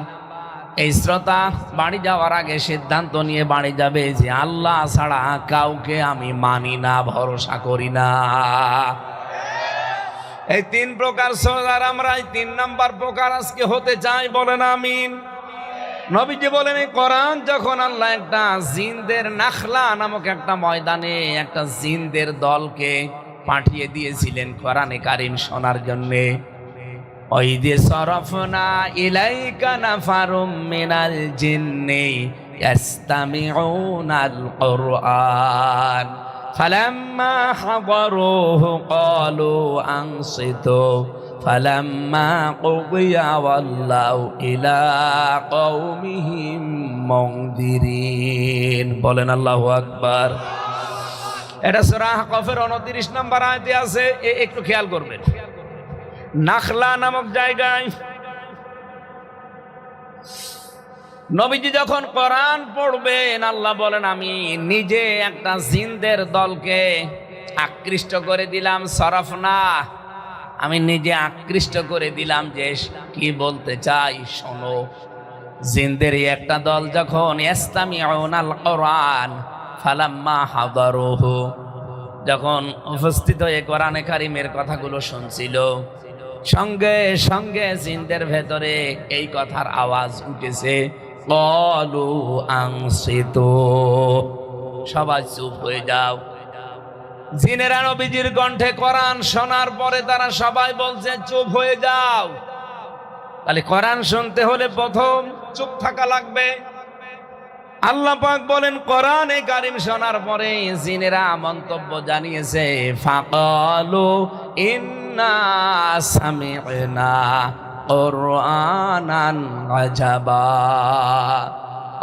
এই শ্রোতা বাড়ি যাওয়ার আগে সিদ্ধান্ত নিয়ে বাড়ি যাবে যে আল্লাহ ছাড়া কাউকে আমি মানি না, ভরসা করি না। এই 3 প্রকার শ্রোতার আমরা এই 3 নাম্বার প্রকার আজকে হতে চাই। বলেন আমিন। নবীজি বলেন, এই কোরআন যখন আল্লাহ একটা জিনদের নাখলা নামক একটা ময়দানে একটা জিনদের দলকে পাঠিয়ে দিয়েছিলেন কোরআনে কারীম শোনার জন্যে। ওই যে সরফনা ইলাইকা নাফারুম মিনাল জিন্নি ইয়াস্তামিউনাল কুরআন ফালাম্মা হাদারুহু ক্বালু আনসিতু ফালাম্মা কুদিয়া ওয়াল্লাউ ইলা কওমিহিম মুনদিরিন। বলেন আল্লাহু আকবার। এটা সূরা আহকাফের 29 নম্বর আয়াতে আছে, একটু খেয়াল করবেন। নাখলা নামক জায়গায় নবীজি যখন কোরআন পড়বেন, আল্লাহ বলেন আমি নিজে একটা জিনদের দলকে আকৃষ্ট করে দিলাম। সরফনা, আমি নিজে আকৃষ্ট করে দিলাম যে কি বলতে চাই শোনো। জিনদের একটা দল যখন ইস্তামিউনাল কুরআন ফালাম্মা হাদারুহু, যখন উপস্থিত হয়ে কোরআনে কারীমের কথাগুলো শুনছিল, সঙ্গে সঙ্গে জিনদের ভেতরে এই কথার আওয়াজ উঠেছে, ক্বালু আনসিতু, সবাই চুপ হয়ে যাও। জিনেরা নবীজির কণ্ঠে কোরআন শোনার পরে তারা সবাই বলছে চুপ হয়ে যাও। তাহলে কোরআন শুনতে হলে প্রথম চুপ থাকা লাগবে। আল্লাহ পাক বলেন, কোরআনে কারীম শোনার পরে জিনেরা মন্তব্য জানিয়েছে, ফাকালু ইন্না সামি'না কুরআনান আজাবা,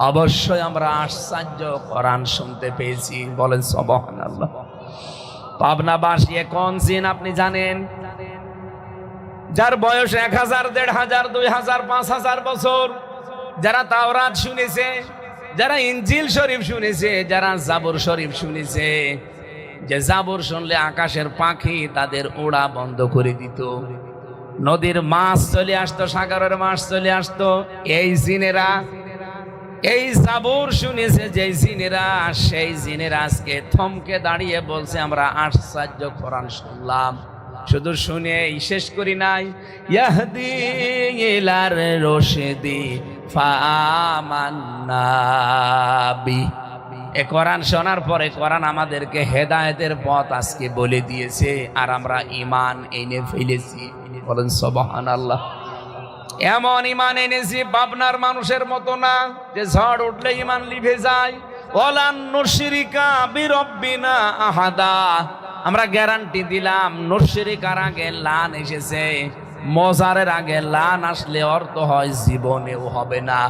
অবশ্যই আমরা আশ্চর্য কোরআন শুনতে পেয়েছি। বলেন সুবহানাল্লাহ। পাবনাবাসী কোন জিন আপনি জানেন? যার বয়স 1000, 1500, 2000, 5000 বছর, যারা তাওরাত শুনেছে, যারা ইনজিল শরীফ শুনেছে, যারা জাবুর শরীফ শুনেছে, যে জাবুর শুনলে আকাশের পাখি তাদের ওড়া বন্ধ করে দিত, নদীর মাছ চলে আসতো, সাগরের মাছ চলে আসতো, এই জিনেরা এই জাবুর শুনেছে যে জিনেরা, সেই জিনেরা আজকে থমকে দাঁড়িয়ে বলছে আমরা আশ্চর্য কোরআন শুনলাম। শুধু শুনে শেষ করি নাই, ইয়াহদি ইলার রশদি ফাআমান্না বি, এ কোরআন শোনার পরে কোরআন আমাদেরকে হেদায়েতের পথ আজকে বলে দিয়েছে, আর আমরা ঈমান এনে ফেলেছি। বলেন সুবহানাল্লাহ। এমন ঈমান এনেছি পাবনার মানুষের মতো না যে ঝড় উঠলে ঈমান লিভে যায়। ওয়ালান নুশরিকা বিরব্বিনা আহাদা, আমরা গ্যারান্টি দিলাম নুশরিকার আগে লান এসেছে, মজারের আগে লান আসলে অর্থ হয় জীবনেও হবে না।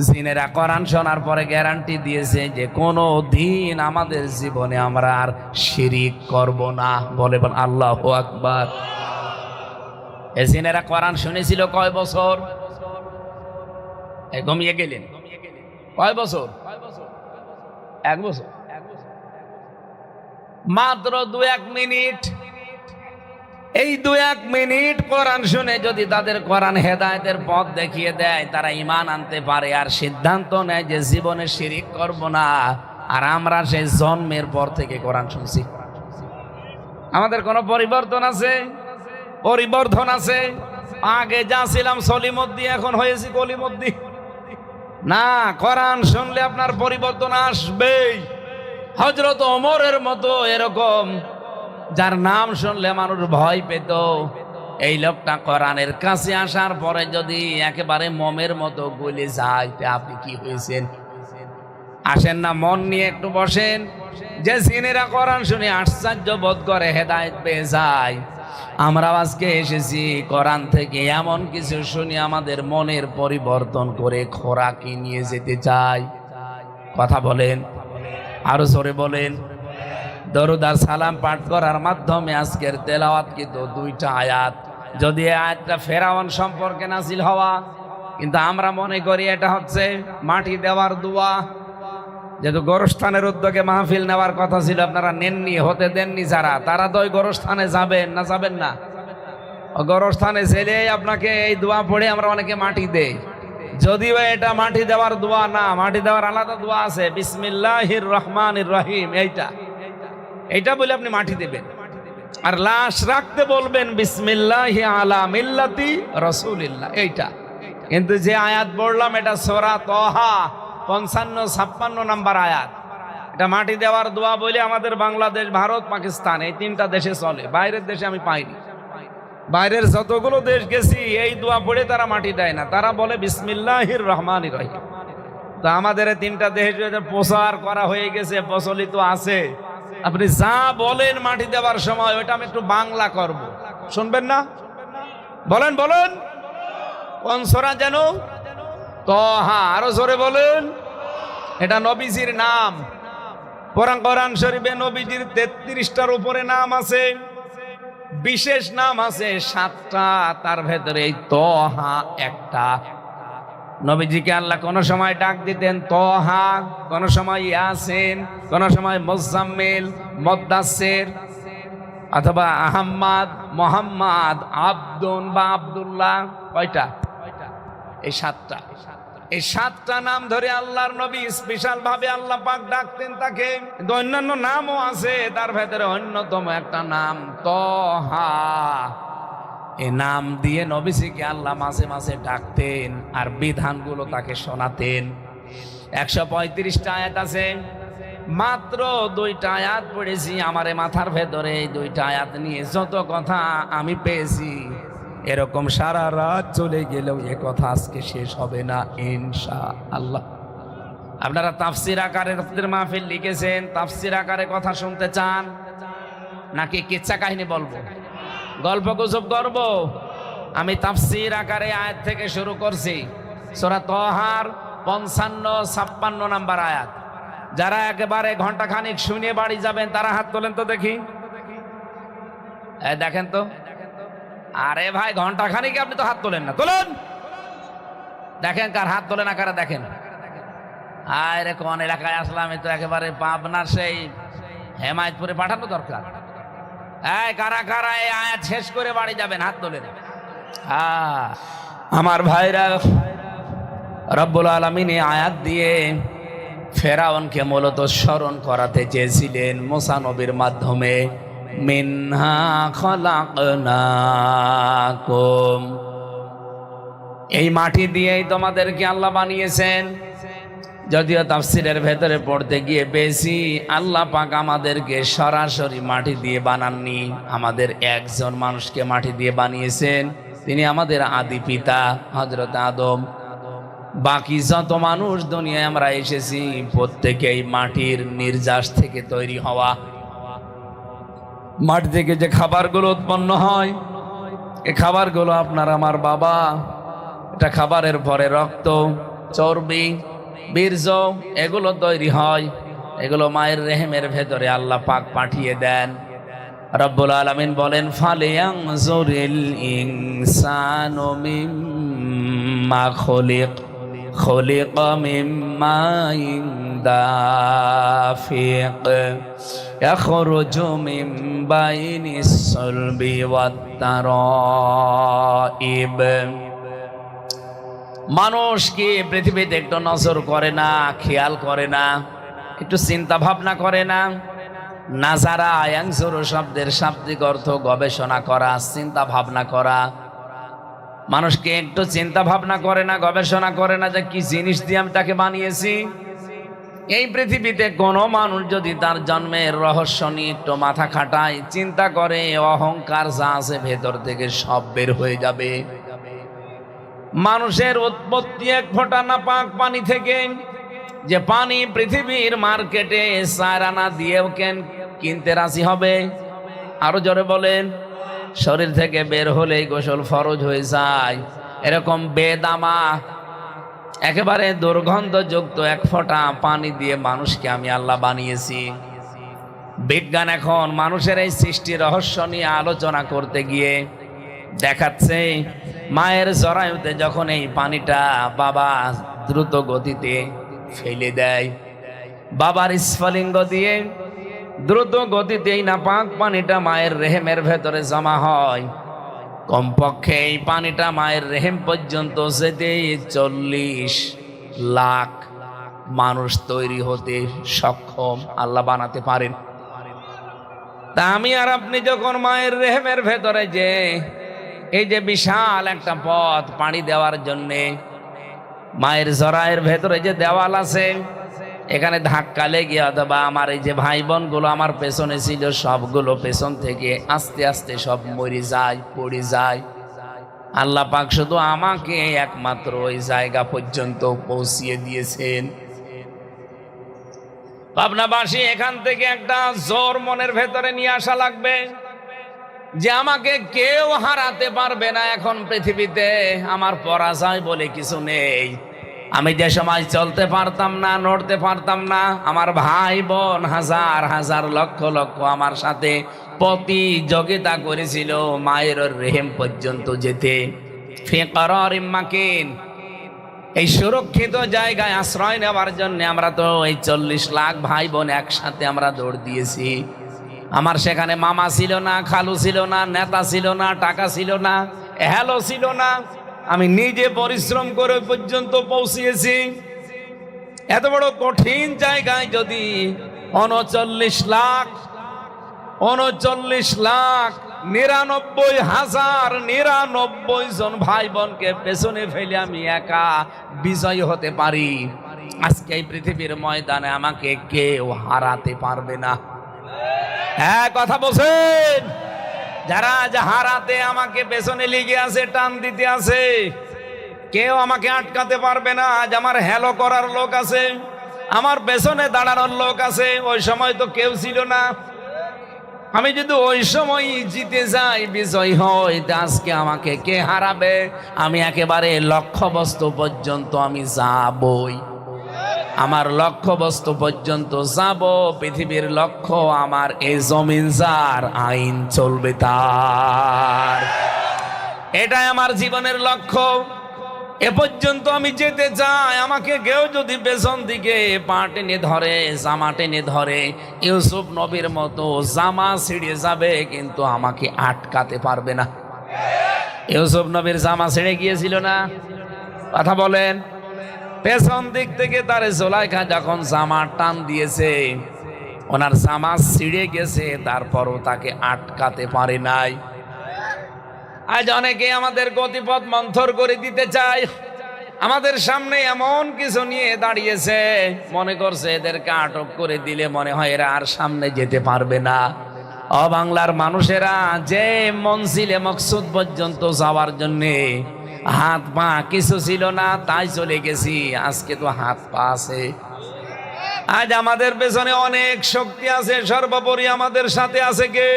জিনেরা কোরআন শোনার পরে গ্যারান্টি দিয়েছে যে কোনো দিন আমাদের জীবনে আমরা আর শিরিক করব না। বলে আল্লাহু আকবার। এই জিনেরা কোরআন শুনেছিল কয় বছর? ঘুমিয়ে গেলেন কয় বছর? 1 বছর। মাত্র 2-1 মিনিট। এই 2-1 মিনিট কোরআন শুনে যদি তাদের কোরআন হেদায়েতের পথ দেখিয়ে দেয়, তারা ঈমান আনতে পারে আর সিদ্ধান্ত নেয় যে জীবনে শিরিক করব না। আর আমরা সেই জন্মের পর থেকে কোরআন শুনছি, আমাদের কোনো পরিবর্তন আছে? পরিবর্তন আছে। আগে যা ছিলাম সলিমদ্দি, এখন হয়েছি কলিমদ্দি। না, কোরআন শুনলে আপনার পরিবর্তন আসবেই। হযরত ওমরের মতো এরকম যার নাম শুনলে মানুষ ভয় পেত, এই লোকটা কোরআনের কাছে আসার পরে যদি একেবারে মোমের মতো গলে যায়, তা আপনি কি হয়েছেন? আসেন না, মন নিয়ে একটু বসেন। যে জিনেরা কোরআন শুনে আশ্চর্য বোধ করে, হেদায়েত পেয়ে যায়, আমরা আজকে এসেছি কোরআন থেকে এমন কিছু শুনি আমাদের মনের পরিবর্তন করে খোরাকি নিয়ে যেতে চাই। কথা বলেন, আরো জোরে বলেন। দরুদ আর সালাম পাঠ করার মাধ্যমে আজকের তেলাওয়াত কিন্তু দুইটা আয়াত। যদি এই আয়াতটা ফেরাউন সম্পর্কে নাজিল হওয়া, কিন্তু আমরা মনে করি এটা হচ্ছে মাটি দেওয়ার দোয়া। যেহেতু গোরস্থানের উদ্যোগে মাহফিল নেওয়ার কথা ছিল, আপনারা নেননি, হতে দেননি যারা, তারা তো ওই গোরস্থানে যাবেন না, যাবেন না? গোরস্থানে ছেলে আপনাকে এই দোয়া পড়ে আমরা অনেকে মাটি দেই, যদিও এটা মাটি দেওয়ার দোয়া না। মাটি দেওয়ার আলাদা দোয়া আছে, বিসমিল্লাহির রহমানির রহিম। এইটা বলে আপনি মাটি দেবেন, আর লাশ রাখতে বলবেন বিসমিল্লাহি আলা মিল্লাতি রাসূলিল্লাহ। এইটা কিন্তু যে আয়াত পড়লাম, এটা সূরা তাহা 55-56 নম্বর আয়াত। এটা মাটি দেওয়ার দোয়া বলে আমাদের বাংলাদেশ, ভারত, পাকিস্তান এই তিনটা দেশে চলে। বাইরের দেশে আমি পাইনি। বাইরের যতগুলো দেশ গেছি এই দোয়া পড়ে তারা মাটি দেয় না, তারা বলে বিসমিল্লাহির রহমানির রহিম। তো আমাদের এই তিনটা দেশে প্রচার করা হয়ে গেছে, প্রচলিত আছে। আপনি যা বলেন মাটি দেওয়ার সময়, ওইটা আমি একটু বাংলা করব, শুনবেন না? বলেন বলেন, কোন সূরা যেন? তাহা। আরো জোরে বলেন। এটা নবীজির নাম। কোরআন শরীফে নবীজির 33টার উপরে নাম আছে, বিশেষ নাম আছে 7টা, তার ভেতরে এই তাহা একটা। নবীজিকে আল্লাহ কোন সময় ডাক দিতেন তাহা, কোন সময় ইয়াসিন, কোন সময় মুজাম্মিল, মুদ্দাসসির, অথবা আহমদ, মোহাম্মদ, আব্দুন বা আব্দুল্লাহ। কয়টা? এই 7টা। এই 7টা নাম ধরে আল্লাহর নবী স্পেশাল ভাবে আল্লাহ পাক ডাকতেন তাকে। কিন্তু অন্যান্য নামও আছে, তার ভেতরে অন্যতম একটা নাম তাহা। এই নাম দিয়ে নবীজিকে আল্লাহ মাঝে মাঝে ডাকতেন আর বিধানগুলো তাকে শোনাতেন। 135টা আয়াত আছে, মাত্র 2টা আয়াত পড়েছি। আমার মাথার ভেতরে এই 2টা আয়াত নিয়ে যত কথা আমি পেয়েছি, এরকম সারা রাত চলে গেলেও এ কথা আজকে শেষ হবে না ইনশাআল্লাহ। আপনারা তাফসির আকারে আপনাদের মাহফিল লিখেছেন, তাফসির আকারে কথা শুনতে চান নাকি কিচ্ছা কাহিনী বলবো, গল্প গুজব করব? আমি তাফসির আকারে আয়াত থেকে শুরু করছি। সূরা তাহার 55-56 নম্বর আয়াত। যারা একেবারে ঘন্টাখানিক শুনে বাড়ি যাবেন তারা হাত তোলেন তো দেখি। দেখেন তো, আরে ভাই ঘন্টাখানিক আপনি তো হাত তোলেন না, তোলেন। দেখেন কার হাত তোলে না কারা, দেখেন। আরে কোন এলাকায় আসলাম, আমি তো একেবারে পাবনার সেই হেমায়তপুরে পাঠানো দরকার। কারা কারা এই আয়াত শেষ করে বাড়ি যাবেন, হাত তোলেন। আমার ভাইরা, রব্বুল আলামিন এই আয়াত দিয়ে ফেরাউনকে মূলত স্মরণ করাতে চেয়েছিলেন মুসা নবীর মাধ্যমে। মিনহা খলাকনাকুম, এই মাটি দিয়েই তোমাদেরকে আল্লাহ বানিয়েছেন। যদিও তাফসিরের ভেতরে পড়তে গিয়ে পেয়েছি আল্লাহ পাক আমাদেরকে সরাসরি মাটি দিয়ে বানাননি, আমাদের একজন মানুষকে মাটি দিয়ে বানিয়েছেন। তিনি আমাদের আদি পিতা হযরত আদম। বাকি যত মানুষ দুনিয়ায় আমরা এসেছি প্রত্যেকেই মাটির নির্যাস থেকে তৈরি হওয়া। মাটি থেকে যে খাবারগুলো উৎপন্ন হয়, এই খাবারগুলো আপনার আমার বাবা, এটা খাবারের পরে রক্ত, চর্বি, বীর্য এগুলো তৈরি হয়। এগুলো মায়ের রেহেমের ভেতরে আল্লাহ পাক পাঠিয়ে দেন। রব্বুল আলামিন বলেন, ফালিয়ানজুরিল ইনসানু মিম্মা খুলিকা মিম্মা দাফিক ইয়াখরুজু মিন বাইনিস সুলবি ওয়াত তারাইব। মানুষ কি পৃথিবীতে একটু নজর করে না, খেয়াল করে না, একটু চিন্তা ভাবনা করে না? নাজারা ইয়ানজুরু শব্দের শাব্দিক অর্থ গবেষণা করা, চিন্তা ভাবনা করা। মানুষকে একটু চিন্তা ভাবনা করে না, গবেষণা করে না যে কি জিনিস দিয়ে আমি তাকে বানিয়েছি। এই পৃথিবীতে কোনো মানুষ যদি তার জন্মের রহস্য নিয়ে একটু মাথা খাটায়, চিন্তা করে, অহংকার যা আছে ভেতর থেকে সব বের হয়ে যাবে। মানুষের উৎপত্তি এক ফোঁটা নাপাক পানি থেকে, যে পানি পৃথিবীর মার্কেটে 4 আনা দিয়েও কিনতে রাজি হবে। আরো জোরে বলেন। শরীর থেকে বের হলেই গোসল ফরজ হয়ে যায়। এরকম বেদামা একেবারে দুর্গন্ধযুক্ত এক ফোঁটা পানি দিয়ে মানুষকে আমি আল্লাহ বানিয়েছি। বিজ্ঞান এখন মানুষের এই সৃষ্টি রহস্য নিয়ে আলোচনা করতে গিয়ে দেখাচ্ছে, মায়ের জরায়ুতে যখন এই পানিটা বাবা দ্রুত গতিতে ফেলে দেয়, বাবার স্ফলিঙ্গ দিয়ে দ্রুত গতিতে এই নাপাক পানিটা মায়ের রেহেমের ভেতরে জমা হয়। কমপক্ষে এই পানিটা মায়ের রেহেম পর্যন্ত যেতে 40 লাখ মানুষ তৈরি হতে সক্ষম আল্লাহ বানাতে পারেন। তা আমি আর আপনি যখন মায়ের রেহেমের ভেতরে যে এই যে বিশাল একটা পথ পাড়ি দেওয়ার জন্যে মায়ের জরায়ের ভেতরে যে দেওয়াল আছে, এখানে ধাক্কা লেগে অথবা আমার এই যে ভাই বোনগুলো আমার পেছনে ছিল, সবগুলো পেছন থেকে আস্তে আস্তে সব মরে যায়, পড়ে যায়। আল্লাহ পাক শুধু আমাকে একমাত্র ওই জায়গা পর্যন্ত পৌঁছিয়ে দিয়েছেন। পাবনাবাসী, এখান থেকে একটা জোর মনের ভেতরে নিয়ে আসা লাগবে যে আমাকে কেউ হারাতে পারবে না। এখন পৃথিবীতে আমার পরাজয় বলে কিছু নেই। আমি যে সময় চলতে পারতাম না, নড়তে পারতাম না, আমার ভাই বোন হাজার হাজার লক্ষ লক্ষ আমার সাথে প্রতিযোগিতা করেছিল মায়ের রেহেম পর্যন্ত যেতে। ফি করারিম মাকিন, এই সুরক্ষিত জায়গায় আশ্রয় নেওয়ার জন্য আমরা তো এই 40 লাখ ভাই বোন একসাথে আমরা দৌড় দিয়েছি। আমার সেখানে মামা ছিল না, খালু ছিল না, নেতা ছিল না, টাকা ছিল না, হ্যালো ছিল না। আমি নিজে পরিশ্রম করে পর্যন্ত পৌঁছিয়েছি। এত বড় কঠিন জায়গায় যদি 39 লাখ 99,099 জন ভাই বোনকে পেছনে ফেলে আমি একা বিজয়ী হতে পারি, আজকে এই পৃথিবীর ময়দানে আমাকে কেউ হারাতে পারবে না। হ্যাঁ, কথা বলছেন? যারা হারাতে আমাকে পেছনে লেগে আছে, টান দিতে আছে, কেউ আমাকে আটকাতে পারবে না। আজ আমার হ্যালো করার লোক আছে, আমার পেছনে দাঁড়ানোর লোক আছে। ওই সময় তো কেউ ছিল না। আমি যদি ওই সময় জিতে যাই, বিজয় হই, আজকে আমাকে কে হারাবে? আমি একেবারে লক্ষ্যবস্তু পর্যন্ত আমি যাবই। আমার লক্ষ্যবস্তু পর্যন্ত যাব। পৃথিবীর লক্ষ্য আমার এই জমিন, যার আইন চলবে তার। এটাই আমার জীবনের লক্ষ্য। এ পর্যন্ত আমি যেতে চাই। আমাকে কেউ যদি পেছন দিকে পা টেনে ধরে, জামা টেনে ধরে, ইউসুফ নবীর মতো জামা ছিঁড়ে যাবে, কিন্তু আমাকে আটকাতে পারবে না। ইউসুফ নবীর জামা ছিঁড়ে গিয়েছিল না? কথা বলেন। পেছন দিক থেকে তার জুলাইখা যখন জামা টান দিয়েছে, ওনার জামা ছিঁড়ে গেছে, তারপরও তাকে আটকাতে পারে নাই। আজ অনেকে আমাদের গতিপথ মন্থর করে দিতে চায়। আমাদের সামনে এমন কিছু নিয়ে দাঁড়িয়েছে, মনে করছে এদেরকে আটক করে দিলে মনে হয় এরা আর সামনে যেতে পারবে না। বাংলার মানুষেরা যে মনজিলে মকসুদ পর্যন্ত যাওয়ার জন্যে হাত পা কিছু ছিল না, তাই চলে গেছি। আজকে তো হাত পা আছে। আজ আমাদের পেছনে অনেক শক্তি আছে। সর্বোপরি আমাদের সাথে আছে কে?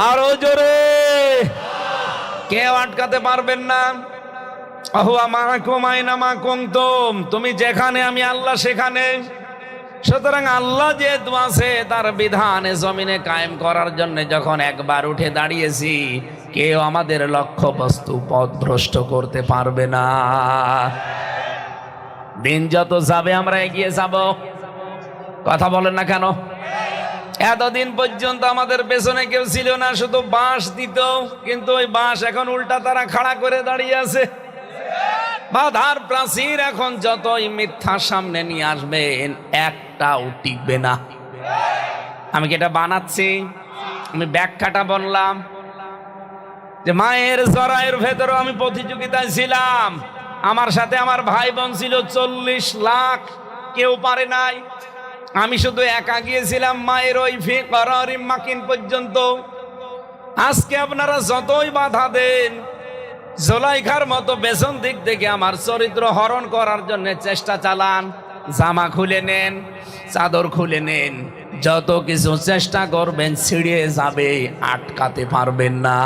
আরো জোরে। কেউ আটকাতে পারবেন না। আহুয়া মাকুম আইনা মা কুনতুম, তুমি যেখানে আমি আল্লাহ সেখানে। সুতরাং আল্লাহ যেহেতু আছে, তার বিধানে জমিনে কায়েম করার জন্য যখন একবার উঠে দাঁড়িয়েছি, কেউ আমাদের লক্ষ্য বস্তু পথভ্রষ্ট করতে পারবে না। দিন যত যাবে আমরা এগিয়ে যাব। কথা বলেন না কেন? এতদিন পর্যন্ত আমাদের পেছনে কেউ ছিল না, শুধু বাঁশ দিত, কিন্তু ওই বাঁশ এখন উল্টা তারা খাড়া করে দাঁড়িয়ে আছে। বাধার প্রাচীর এখন যতই মিথ্যা সামনে নিয়ে আসবেন, একটাও টিকবে না। আমি কি এটা বানাচ্ছি? আমি ব্যাখ্যাটা বললাম যে মায়ের জরায়ের ভেতরেও আমি প্রতিযোগিতায় ছিলাম। আমার সাথে আমার ভাই বোন ছিল 40 লাখ, কেউ পারে নাই। আমি শুধু একা গিয়েছিলাম মায়ের ওই ফি করারিম মাকিন পর্যন্ত। আজকে আপনারা যতই বাধা দেন, জোলাইখার মতো পেছন দিক থেকে আমার চরিত্র হরণ করার জন্য চেষ্টা চালান, জামা খুলে নেন, চাদর খুলে নেন, যত কিছু চেষ্টা করবেন ছিঁড়ে যাবে, আটকাতে পারবেন না।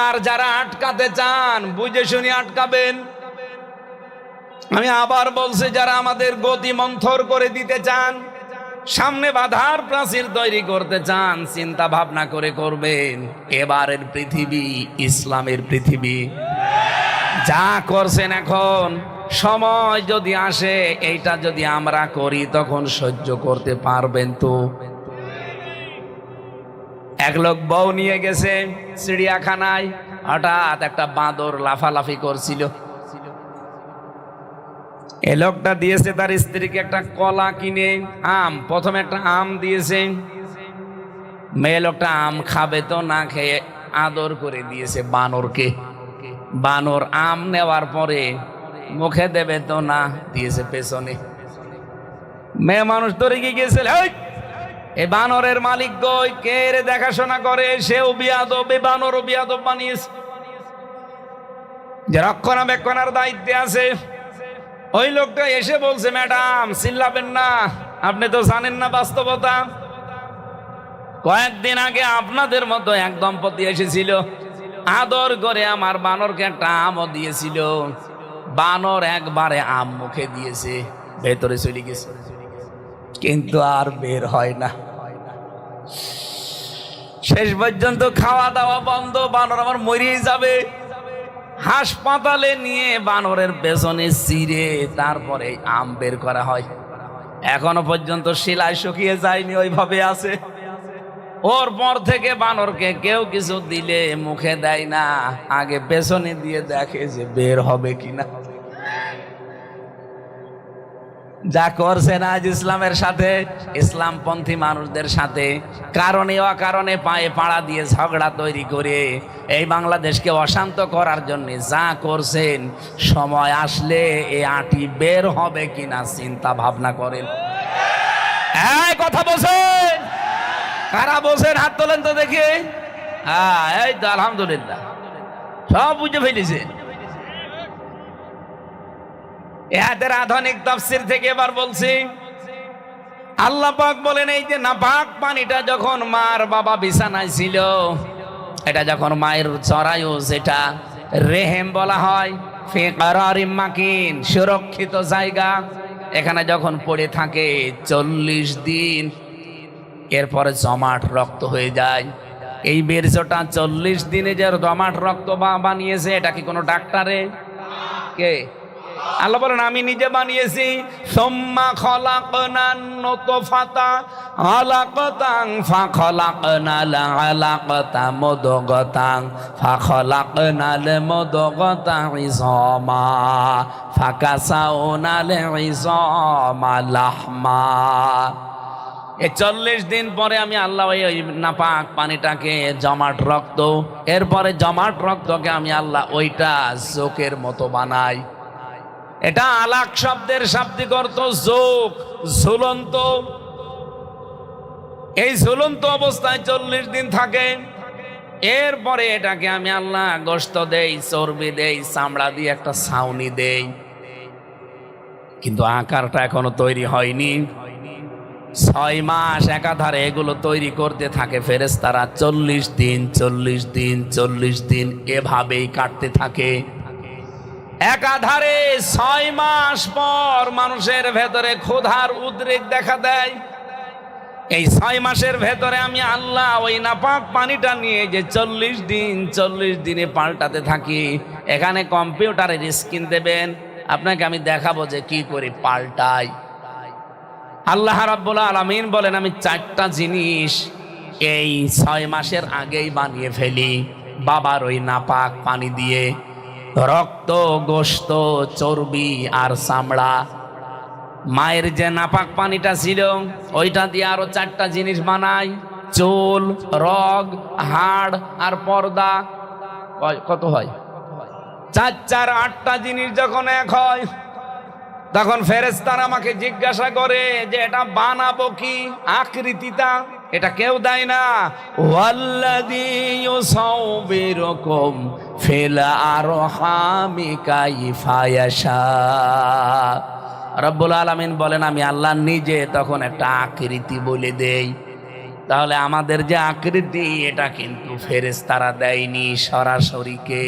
আর যারা আটকাতে চান বুঝে শুনে আটকাবেন। আমি আবার বলছি, যারা আমাদের গতি মন্থর করে দিতে চান, সামনে বাধার প্রাচীর তৈরি করতে চান, চিন্তা ভাবনা করে করবেন। এবারের পৃথিবী ইসলামের পৃথিবী। যা করছেন এখন, সময় যদি আসে এইটা যদি আমরা করি তখন সহ্য করতে পারবেন তো? এক লোক বউ নিয়ে গেছে চিড়িয়াখানায়, হঠাৎ একটা বাঁদর লাফালাফি করছিল। এ লোকটা দিয়েছে তার স্ত্রীকে একটা কলা কিনে, আম, প্রথমে একটা আম দিয়েছে। মেয়ে লোকটা আম খাবে তো না খেয়ে আদর করে দিয়েছে বানরকে। বানর আম নেওয়ার পরে মুখে দেবে তো না, দিয়েছে পেছনে। মেয়ে মানুষ ধরে গিয়েছে, এই বানরের মালিক গই, কে রে দেখাশোনা করে? সেও বিয়াদব, বানরও বিয়াদব বানিয়েছে, যে রক্ষণাবেক্ষণের দায়িত্বে আছে। ওই লোকটা এসে বলছে, ম্যাডাম চিল্লাবেন না, আপনি তো জানেন না বাস্তবতা। কয়েকদিন আগে আপনাদের মতো এক দম্পতি এসেছিল, আদর করে আমার বানরকে একটা আমও দিয়েছিল। বানর একবারে আম মুখে দিয়েছে, ভেতরে চলে গেছে, কিন্তু আর বের হয় না। শেষ পর্যন্ত খাওয়া দাওয়া বন্ধ, বানর আমার মরিয়ে যাবে। হাসপাতালে নিয়ে বানরের পেছনে চিরে তারপরে আম বের করা হয়। এখনো পর্যন্ত শিলায় শুকিয়ে যায়নি, ওইভাবে আছে। ওর পর থেকে বানরকে কেউ কিছু দিলে মুখে দেয় না, আগে পেছনে দিয়ে দেখে যে বের হবে কিনা। যা করছেন আজ ইসলামের সাথে, ইসলামপন্থী মানুষদের সাথে, কারণে অকারণে পায়ে পাড়া দিয়ে ঝগড়া তৈরি করে এই বাংলাদেশকে অশান্ত করার জন্য যা করছেন, সময় আসলে এই আটি বের হবে কিনা চিন্তা ভাবনা করেন। এই কথা বলছেন, কারা বলছেন হাত তোলেন তো দেখি। হ্যাঁ, এই তো আলহামদুলিল্লাহ, সব বুঝে ফেলেছে। এদের আধুনিক তাফসীর থেকে এবার বলছি, আল্লাহ পাক বলেন, এই যে নাপাক পানিটা যখন মার বাবা বিছানায় ছিল, এটা যখন মায়ের চড়ায়ু, যেটা রেহেম বলা হয়, ফি করারিম মাকিন, সুরক্ষিত জায়গা, এখানে যখন পড়ে থাকে 40 দিন, এরপরে জমাট রক্ত হয়ে যায়। এই বীর্যটা 40 দিনে যে জমাট রক্ত বানিয়েছে, এটা কি কোনো ডাক্তারে? কে? আল্লাহ বলেন, আমি নিজে বানিয়েছি। সুম্মা খলাকনান নুতফাতা আলাকাতান ফাখলাকনাল আলাকাতা মুদগাতান ফাখলাকনাল মুদগাতা ইযামা ফাকাসাউনাল ইযামা লাহমা। এই 40 দিন পরে আমি আল্লাহ ওই নাপাক পানিটাকে জমাট রক্ত, এরপরে জমাট রক্তকে আমি আল্লাহ ওইটা জোকের মতো বানাই। এটা আলাক শব্দের শাব্দিক অর্থ যোগ, ঝুলন্ত। এই ঝুলন্ত অবস্থায় 40 দিন থাকে। এরপরে এটাকে আমি আল্লাহ গোশত দেই, চর্বি দেই, চামড়া দিয়ে একটা ছাউনি দেই, কিন্তু আকারটা এখনো তৈরি হয়নি। 6 মাস একাধারে এগুলো তৈরি করতে থাকে ফেরেশতারা। 40 দিন 40 দিন 40 দিন এভাবেই কাটতে থাকে একাধারে। 6 মাস পর মানুষের ভেতরে ক্ষুধার উদ্রেক দেখা দেয়। এই 6 মাসের ভেতরে আমি আল্লাহ ওই নাপাক পানিটা নিয়ে যে 40 দিন 40 দিনে পাল্টাতে থাকি। এখানে কম্পিউটারের স্ক্রিন দেবেন, আপনাকে আমি দেখাবো যে কি করে পাল্টাই। আল্লাহ রাব্বুল আলামিন বলেন, আমি 4টা জিনিস এই 6 মাসের আগেই বানিয়ে ফেলি বাবার ওই নাপাক পানি দিয়ে। রক্ত, গোশত, চর্বি আর চামড়া। মায়ের যে নাপাক পানিটা ছিল ওইটা দিয়ে আরো 4টা জিনিস বানায়, চুল, রগ, হাড় আর পর্দা। কত হয়? 4 4 8টা জিনিস যখন এক হয়, তখন ফেরেশতারা আমাকে জিজ্ঞাসা করে যে এটা বানাবো কি, আকৃতিটা এটা কেউ দেয় না। ওয়াল্লাযী ইউসাউবিরুকুম ফিল আরহামি কাইফা ইয়াশা। রব্বুল আলামিন বলেন আমি আল্লাহ নিজে তখন একটা আকৃতি বলে দেই। তাহলে আমাদের যে আকৃতি এটা কিন্তু ফেরেশতারা দেয়নি, সরাসরি কে?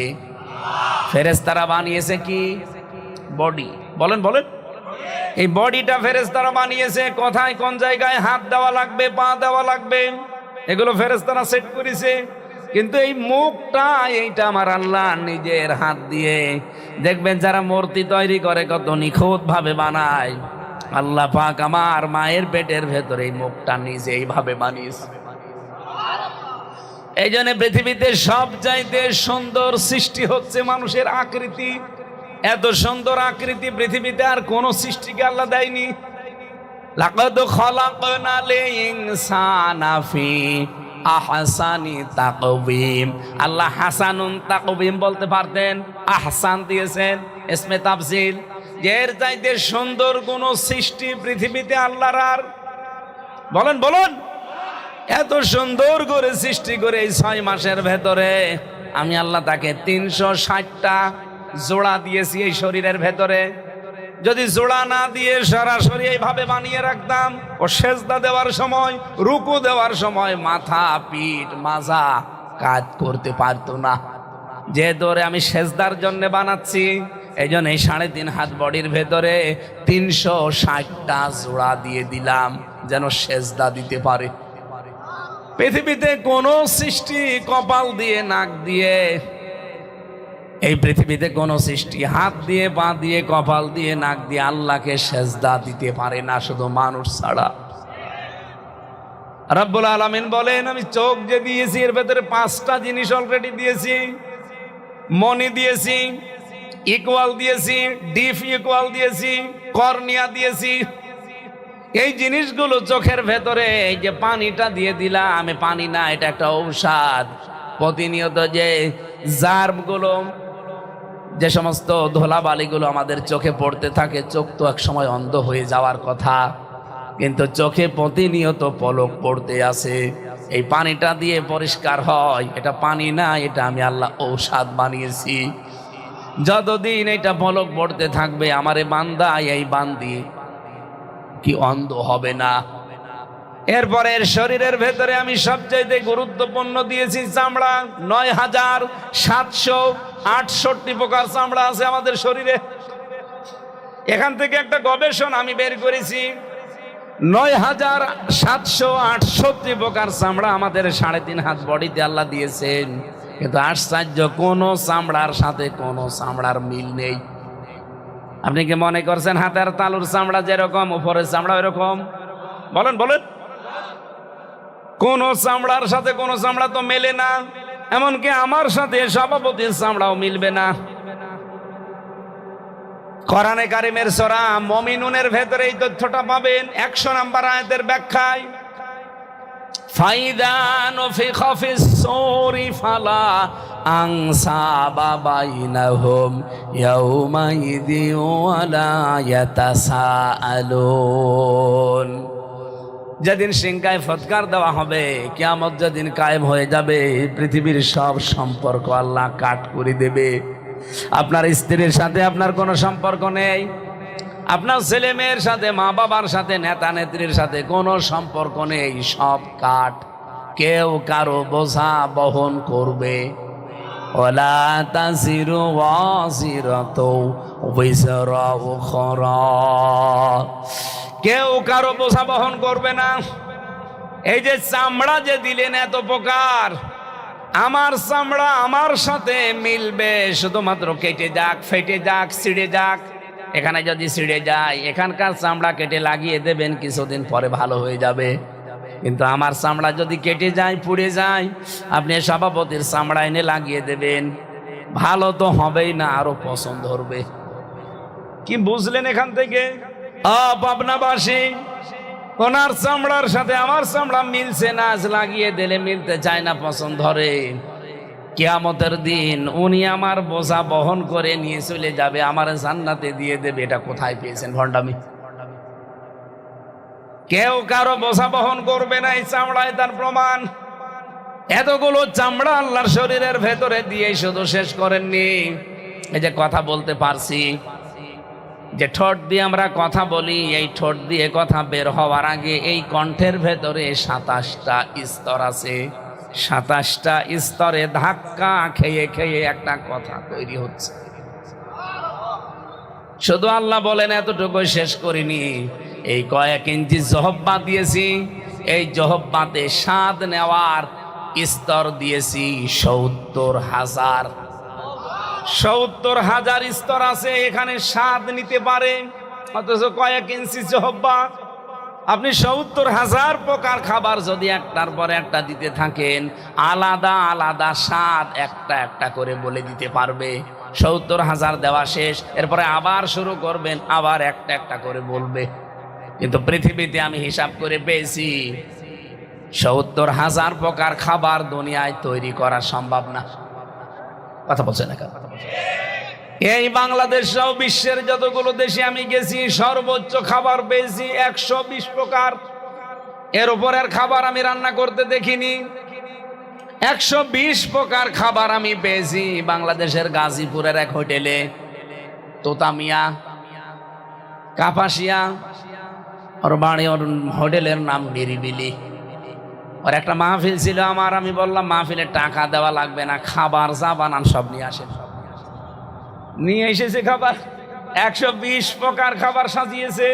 ফেরেশতারা বানিয়েছে কি? বডি। বলেন বলেন, এই বডিটা ফেরেশতারা বানিয়েছে। কোথায় কোন জায়গায় হাত দেওয়া লাগবে, পা দেওয়া লাগবে, এগুলো ফেরেশতারা সেট করেছে। কিন্তু এই মুখটা, এইটা আমার আল্লাহ নিজের হাত দিয়ে, দেখবেন যারা মূর্তি তৈরি করে কত নিখুঁত ভাবে বানায়, আল্লাহ পাক আমার মায়ের পেটের ভেতরে এই মুখটা নিজে এইভাবে বানিয়েছে। এই জন্য পৃথিবীতে সবচাইতে সুন্দর সৃষ্টি হচ্ছে মানুষের আকৃতি। এত সুন্দর আকৃতি পৃথিবীতে আর কোন সৃষ্টিকে আল্লাহ দেয়নি। লাকাদ খালাকনাল ইনসানা ফি আহসানি তাকওয়িম। আল্লাহ হাসানুন তাকওয়িম বলতে পারতেন, আহসান দিয়েছেন ইসমে তাফসীল। এর চাইতে সুন্দর কোন সৃষ্টি পৃথিবীতে আল্লাহর আর? বলেন বলেন, এত সুন্দর করে সৃষ্টি করে এই 6 মাসের ভেতরে আমি আল্লাহ তাকে 360টা জোড়া দিয়েছি এই শরীরের ভেতরে। যদি জোড়া না দিয়ে সরাসরি এইভাবে বানিয়ে রাখতাম, ও সেজদা দেওয়ার সময়, রুকু দেওয়ার সময় মাথা, পিঠ, মাজা কাজ করতে পারতো না। যে ধরে আমি সেজদার জন্য বানাচ্ছি, এই জন্য এই 3.5 হাত বডির ভেতরে 360টা জোড়া দিয়ে দিলাম যেন সেজদা দিতে পারে। পৃথিবীতে কোন সৃষ্টি কপাল দিয়ে, নাক দিয়ে, এই পৃথিবীতে কোন সৃষ্টি হাত দিয়ে, পা দিয়ে, কপাল দিয়ে, নাক দিয়ে আল্লাহকে সেজদা দিতে পারে না, শুধু মানুষ ছাড়া। রব্বুল আলামিন বলেন আমি চোখ যে দিয়েছি এর ভেতরে 5টা জিনিস অলরেডি দিয়েছি। মনি দিয়েছি, ইকুয়াল দিয়েছি, ডিফ ইকুয়াল দিয়েছি, কর্নিয়া দিয়েছি। এই জিনিসগুলো চোখের ভেতরে, এই যে পানিটা দিয়ে দিলাম, পানি না, এটা একটা ঔষধ। প্রতিনিয়ত যে জার্মগুলো, যে সমস্ত ধুলাবালিগুলো আমাদের চোখে পড়তে থাকে, চোখ তো এক সময় অন্ধ হয়ে যাওয়ার কথা, কিন্তু চোখে প্রতিনিয়ত পলক পড়তে আছে। এই পানিটা দিয়ে পরিষ্কার হয়। এটা পানি না, এটা আমি আল্লাহ ঔষধ বানিয়েছি। যতদিন এটা পলক পড়তে থাকবে, আমারে বান্দা, এই বান্দি কি অন্ধ হবে না? এরপরে শরীরের ভেতরে আমি সবচাইতে গুরুত্বপূর্ণ দিয়েছি চামড়া। ৯৭৬৮ প্রকার চামড়া আছে আমাদের শরীরে। এখান থেকে একটা গবেষণা আমি বের করেছি, ৯৭৬৮ প্রকার চামড়া আমাদের 3.5 হাত বডিতে আল্লাহ দিয়েছেন। কিন্তু আশ্চর্য, কোন চামড়ার সাথে কোন চামড়ার মিল নেই। আপনি কি মনে করছেন হাতের তালুর চামড়া যেরকম, উপরের চামড়া এরকম? বলেন বলেন, কোন চামড়ার সাথে কোন চামড়া তো মেলে না। এমনকি আমার সাথে সভাপতির চামড়াও মিলবে না। কোরআনে কারিমের সূরা মুমিনুনের ভেতরে এই তথ্যটা পাবেন। 100 নম্বর আয়াতের ব্যাখ্যায়, ফাইদা নুফিখা ফিস সূরি ফালা আনসাবা বাইনাহুম ইয়াউমাইযি ওয়ালা ইয়াতাসাআলুন। যেদিন সিংহায় ফৎকার দেওয়া হবে, কিয়ামত যেদিন কায়েম হয়ে যাবে, পৃথিবীর সব সম্পর্ক আল্লাহ কাট করে দেবে। আপনার স্ত্রীর সাথে আপনার কোনো সম্পর্ক নেই, আপনার ছেলে মেয়ের সাথে, মা বাবার সাথে, নেতা নেত্রীর সাথে কোনো সম্পর্ক নেই, সব কাট। কেউ কারো বোঝা বহন করবে। ওয়ালা তাজিরু ওয়াজিরাতু ওয়িজরা উখরা। কেউ কারো বোঝা বহন করবে না। এই যে চামড়া যে দিলেন এত প্রকার, আমার চামড়া আমার সাথে মিলবে শুধুমাত্র কেটে যাক, ফেটে যাক, ছিঁড়ে যাক। এখানে যদি ছিঁড়ে যায়, এখানকার চামড়া কেটে লাগিয়ে দেবেন, কিছুদিন পরে ভালো হয়ে যাবে। কিন্তু আমার চামড়া যদি কেটে যায়, পুড়ে যায়, আপনি সভাপতির চামড়া এনে লাগিয়ে দেবেন, ভালো তো হবেই না, আরো পছন্দ হবে। কি বুঝলেন এখান থেকে? পাবনাবাসী, ওনার চামড়ার সাথে আমার চামড়া মিলছে না, আজ লাগিয়ে দিলে মিলতে চায় না, পছন্দ ধরে। কিয়ামতের দিন উনি আমার বোঝা বহন করে নিয়ে চলে যাবে, আমার জান্নাতে দিয়ে দেবে। এটা কোথায় পেয়েছেন ভণ্ডামি? কেউ কারো বোঝা বহন করবে না, এই চামড়ায় তার প্রমাণ। এতগুলো চামড়া আল্লাহর শরীরের ভেতরে দিয়ে শুধু শেষ করেননি, এই যে কথা বলতে পারছি, যে ঠোঁট দিয়ে আমরা কথা বলি, এই ঠোঁট দিয়ে কথা বের হওয়ার আগে এই কণ্ঠের ভেতরে 27টা স্তর আছে। 27টা স্তরে ধাক্কা খেয়ে খেয়ে একটা কথা তৈরি হচ্ছে। শুধু আল্লাহ বলেন এতটুকু শেষ করিনি, এই কয়েক ইঞ্চি জহব্বা দিয়েছি, এই জহব্বাতে স্বাদ নেওয়ার স্তর দিয়েছি 70,000। 70,000 স্তর আছে, এখানে স্বাদ নিতে পারে, অথচ কয়েক ইঞ্চি জহব্বা। আপনি 70,000 প্রকার খাবার যদি একটার পর একটা দিতে থাকেন, আলাদা আলাদা স্বাদ একটা একটা করে বলে দিতে পারবে। 70,000 দেওয়া শেষ, এরপরে আবার শুরু করবেন, আবার একটা একটা করে বলবে। কিন্তু পৃথিবীতে আমি হিসাব করে পেয়েছি 70,000 প্রকার খাবার দুনিয়ায় তৈরি করা সম্ভব না। কথা বলছে না কেন? এই বাংলাদেশ সহ বিশ্বের যতগুলো দেশে আমি গেছি, সর্বোচ্চ খাবার পেয়েছি 120 প্রকার। এর উপরের খাবার আমি রান্না করতে দেখিনি। 120 প্রকার খাবার আমি পেয়েছি বাংলাদেশের গাজীপুরের এক হোটেলে। তোতামিয়া, কাপাসিয়া, ওর বাড়ি, ওর হোটেলের নাম নিরিবিলি। ওর একটা মাহফিল ছিল আমার, আমি বললাম মাহফিলে টাকা দেওয়া লাগবে না, খাবার যা বানান সব নিয়ে আসেন। নিয়ে এসেছে খাবার, 120 প্রকার খাবার সাজিয়েছে।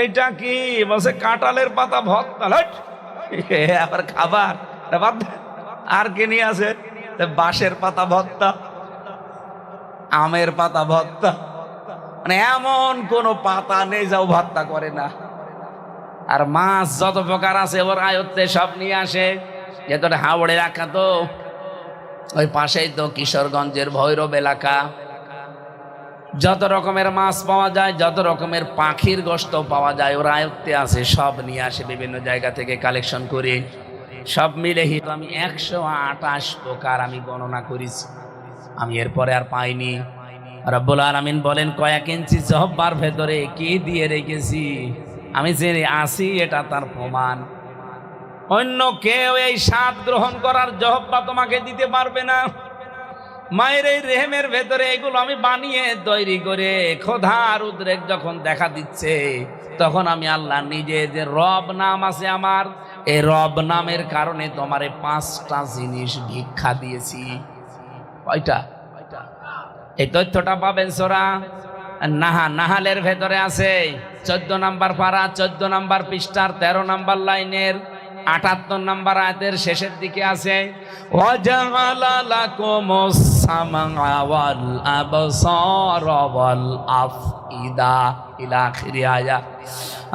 এইটা কি বলছে? কাঁঠালের পাতা ভর্তা। আবার খাবার আর কে নিয়ে আছে? বাঁশের পাতা ভর্তা, আমের পাতা ভর্তা, মানে এমন কোন পাতা নেই যাও ভর্তা করে না। আর মাছ যত প্রকার আছে ওর আয়ত্তে সব নিয়ে আসে। যেটা হাওড়ে রাখা, তো ওই পাশেই তো কিশোরগঞ্জের ভৈরব এলাকা। যত রকমের মাছ পাওয়া যায়, যত রকমের পাখির গোশত পাওয়া যায় ওর আয়ত্তে আছে, সব নিয়ে আসে বিভিন্ন জায়গা থেকে কালেকশন করে। সব মিলে আমি 128 প্রকার আমি গণনা করেছি। আমি এরপরে আর পাইনি। রব্বুল আলামিন বলেন কয়েক ইঞ্চি জহব্বার ভেতরে কি দিয়ে রেখেছি আমি জেনে আসি, এটা তার প্রমাণ। অন্য কেউ এই স্বাদ গ্রহণ করার জহব্বা তোমাকে দিতে পারবে না। মায়ের এই রেহেমের ভেতরে এগুলো আমি বানিয়ে তৈরি করে, ক্ষুধার উদ্রেক যখন দেখা দিচ্ছে, তখন আমি আল্লাহ নিজে যে রব নাম আছে আমার, এই রব নামের কারণে তোমারে 5টা জিনিস ভিক্ষা দিয়েছি। কয়টা? এই তথ্যটা পাবেন সূরা নাহালের ভেতরে আছে, 14 নম্বর পারা, 14 নম্বর পৃষ্ঠার 13 নম্বর লাইনের 78 নম্বর আয়াতের শেষের দিকে আছে। ওয়াজআলা লাকুমুস সামআ ওয়াল আবসারা ওয়াল আফইদা ইলা আখিরি আয়াত।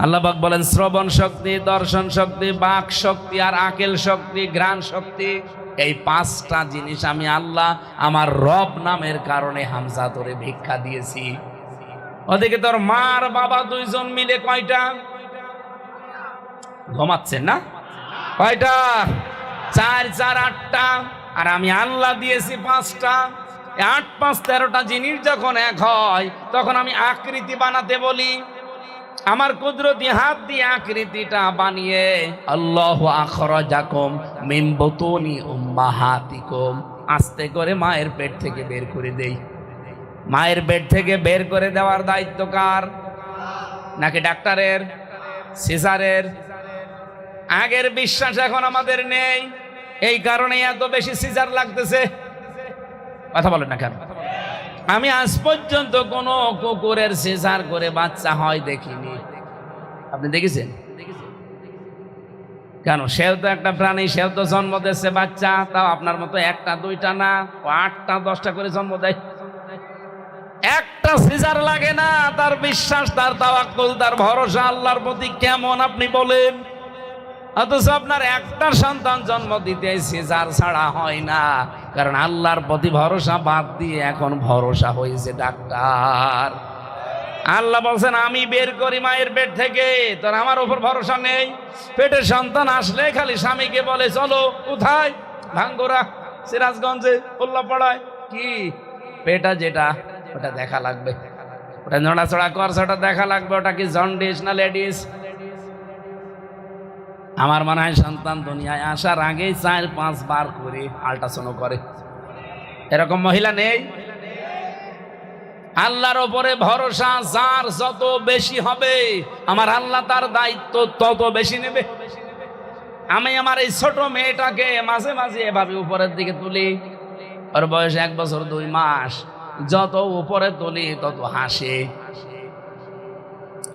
আল্লাহ পাক বলেন শ্রবণ শক্তি, দর্শন শক্তি, বাক শক্তি আর আকেল শক্তি, ঘ্রাণ শক্তি, এই 5টা জিনিস আমি আল্লাহ আমার রব নামের কারণে হামজা তোরে ভিক্ষা দিয়েছি। ওদিকে তোর মার বাবা দুইজন মিলে কয়টা? ঘুমাচ্ছেন না? কয়টা? 4 4 8টা, আর আমি আল্লাহ দিয়েছি 5টা। 8 5 13টা জিনিস যখন এক হয়, তখন আমি আকৃতি বানাতে বলি। আমার কুদরতি হাত দিয়ে আকৃতিটা বানিয়ে আল্লাহু আখরাজাকুম মিন বুতুনি উম্মাহাতিকুম, আস্তে করে মায়ের পেট থেকে বের করে দেই। মায়ের পেট থেকে বের করে দেওয়ার দায়িত্ব কার? নাকি ডাক্তারের, সিজারের? আগের বিশ্বাস এখন আমাদের নেই, এই কারণে এত বেশি সিজার লাগতেছে। কথা বলেন না কেন? আমি আজ পর্যন্ত কোন কুকুরের সিজার করে বাচ্চা হয় দেখিনি। আপনি দেখেছেন? কেন? সেও তো একটা প্রাণী, সেও তো জন্ম দিচ্ছে বাচ্চা, তাও আপনার মতো 1টা 2টা না, 8টা 10টা করে জন্ম দেয়। একটা সিজার লাগে না, তার বিশ্বাস, তার তাওয়াক্কুল, তার ভরসা আল্লাহর প্রতি কেমন আপনি বলেন? অথচ আপনার একটা সন্তান জন্ম দিতে সিজার ছাড়া হয় না, কারণ আল্লাহর প্রতি ভরসা বাদ দিয়ে এখন ভরসা হয়েছে ডাক্তার। আল্লাহ বলছেন আমি বের করি মায়ের পেট থেকে, তোর আমার উপর ভরসা নেই। পেটের সন্তান আসলে খালি স্বামীকে বলে চলো কোথায়, ভাঙ্গুরা, সিরাজগঞ্জে, উল্লাপাড়ায়। কি পেটা যেটা ওটা দেখা লাগবে, ওটা নড়াচড়া করছে ওটা দেখা লাগবে, ওটা কি জন্ডিস না লেডিস। আমার মনে হয় সন্তান দুনিয়ায় আসার আগেই 4-5 বার করে আল্ট্রাসাউন্ড করে। এরকম মহিলা নেই? আল্লাহর ওপরে ভরসা যার যত বেশি হবে, আমার আল্লাহ তার দায়িত্ব তত বেশি নেবে। আমি আমার এই ছোট মেয়েটাকে মাঝে মাঝে এভাবে উপরের দিকে তুলি, ওর বয়স 1 বছর 2 মাস, যত উপরে তুলি তত হাসে।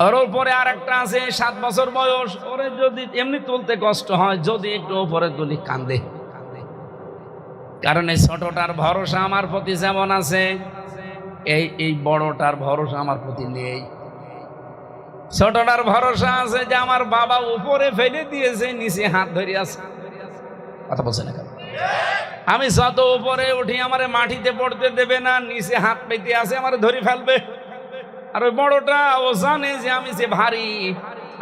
ওর উপরে আর একটা আছে 7 বছর বয়স, ওরে যদি এমনি তুলতে কষ্ট হয়, যদি একটু উপরে তুলি কান্দে। কারণ এই ছোটটার ভরসা আমার প্রতি যেমন আছে, এই বড়টার ভরসা আমার প্রতি নেই। ছোটটার ভরসা আছে যে আমার বাবা উপরে ফেলে দিয়েছে, নিচে হাত ধরে আছে। কথা বলছে না? আমি যত উপরে উঠি আমারে মাটিতে পড়তে দেবে না, নিচে হাত পেতে আছে, আমার ধরে ফেলবে। আর ওই বড়টা ও জানে যে আমি যে ভারী,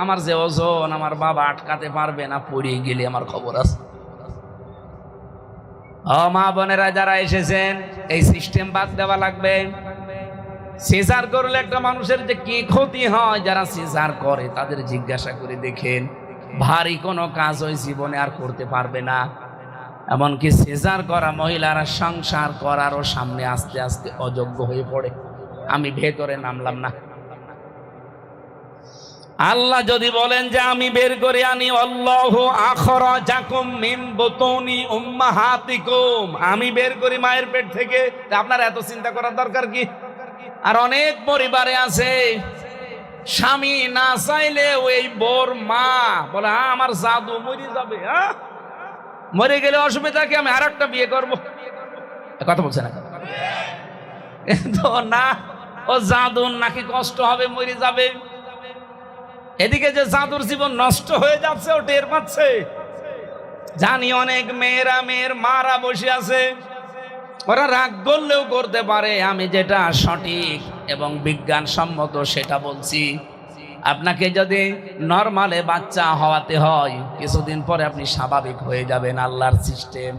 আমার যে ওজন, আমার বাবা আটকাতে পারবে না, পড়ে গেলে আমার খবর আছে। ও মা বোনেরা যারা এসেছেন, এই সিস্টেম বাদ দেওয়া লাগবে। সিজার করলে একটা মানুষের যে কি ক্ষতি হয়, যারা সিজার করে তাদের জিজ্ঞাসা করে দেখেন, ভারী কোনো কাজ ওই জীবনে আর করতে পারবে না। এমনকি সিজার করা মহিলারা সংসার করারও সামনে আস্তে আস্তে অযোগ্য হয়ে পড়ে। আমি ভেতরে নামলাম না। আল্লাহ যদি বলেন যে আমি বের করে আনি, আল্লাহু আখরাজাকুম মিন বুতুনি উম্মাহাতিকুম, আমি বের করি মায়ের পেট থেকে, আপনার এত চিন্তা করার দরকার কি? আর অনেক পরিবারে আছে স্বামী না চাইলে ওই বোর মা বলে আমার জাদু মরে যাবে, মরে গেলে অসুবিধা কি, আমি আর একটা বিয়ে করবো। কথা বলছে না? তো না, ও জাদুর নাকি কষ্ট হবে, মরে যাবে। এদিকে যে জাদুর জীবন নষ্ট হয়ে যাচ্ছে ও টের পাচ্ছে। জানি অনেক মেয়েরা, মেয়ের মারা বসে আছে, ওরা রাগ করলেও করতে পারে, আমি যেটা সঠিক এবং বিজ্ঞানসম্মত সেটা বলছি। আপনাকে যদি নরমালে বাচ্চা হওয়াতে হয়, কিছুদিন পরে আপনি স্বাভাবিক হয়ে যাবেন, আল্লাহর সিস্টেম।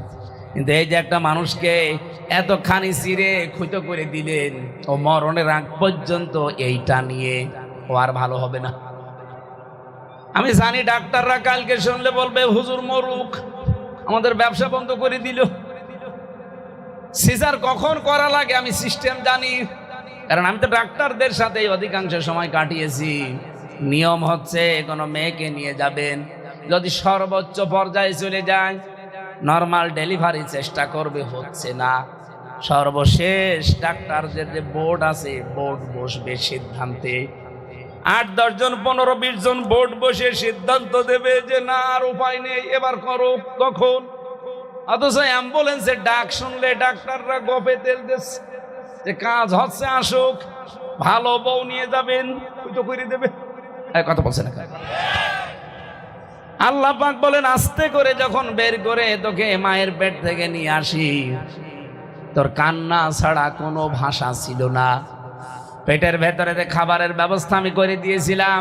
কিন্তু এই যে একটা মানুষকে এতখানি চিরে ক্ষুতো করে দিলেন, ও মরণের আগ পর্যন্ত এইটা নিয়ে ও আর ভালো হবে না। আমি জানি ডাক্তাররা কালকে শুনলে বলবে হুজুর মরুক, আমাদের ব্যবসা বন্ধ করে দিল। সিজার কখন করা লাগে আমি সিস্টেম জানি, কারণ আমি তো ডাক্তারদের সাথে অধিকাংশ সময় কাটিয়েছি। নিয়ম হচ্ছে কোনো মেয়েকে নিয়ে যাবেন, যদি সর্বোচ্চ পর্যায়ে চলে যায় নরমাল ডেলিভারি চেষ্টা করবে, হচ্ছে না, সর্বশেষ ডাক্তারদের যে বোর্ড আছে, বোর্ড বসবে সিদ্ধান্তে। 8-10 জন 15-20 জন বোর্ড বসে সিদ্ধান্ত দেবে যে না আর উপায় নেই, এবার করো। তখন অথচ অ্যাম্বুলেন্সের ডাক শুনলে ডাক্তাররা গপে তেল দিচ্ছে যে কাজ হচ্ছে, আসুক, ভালো বউ নিয়ে যাবেন, তো করে দেবে। কথা বলছে না? আল্লাহ পাক বলেন আস্তে করে যখন বের করে তোকে মায়ের পেট থেকে নিয়ে আসি, তোর কান্না ছাড়া কোনো ভাষা ছিল না। পেটের ভেতরে খাবারের ব্যবস্থা আমি করে দিয়েছিলাম,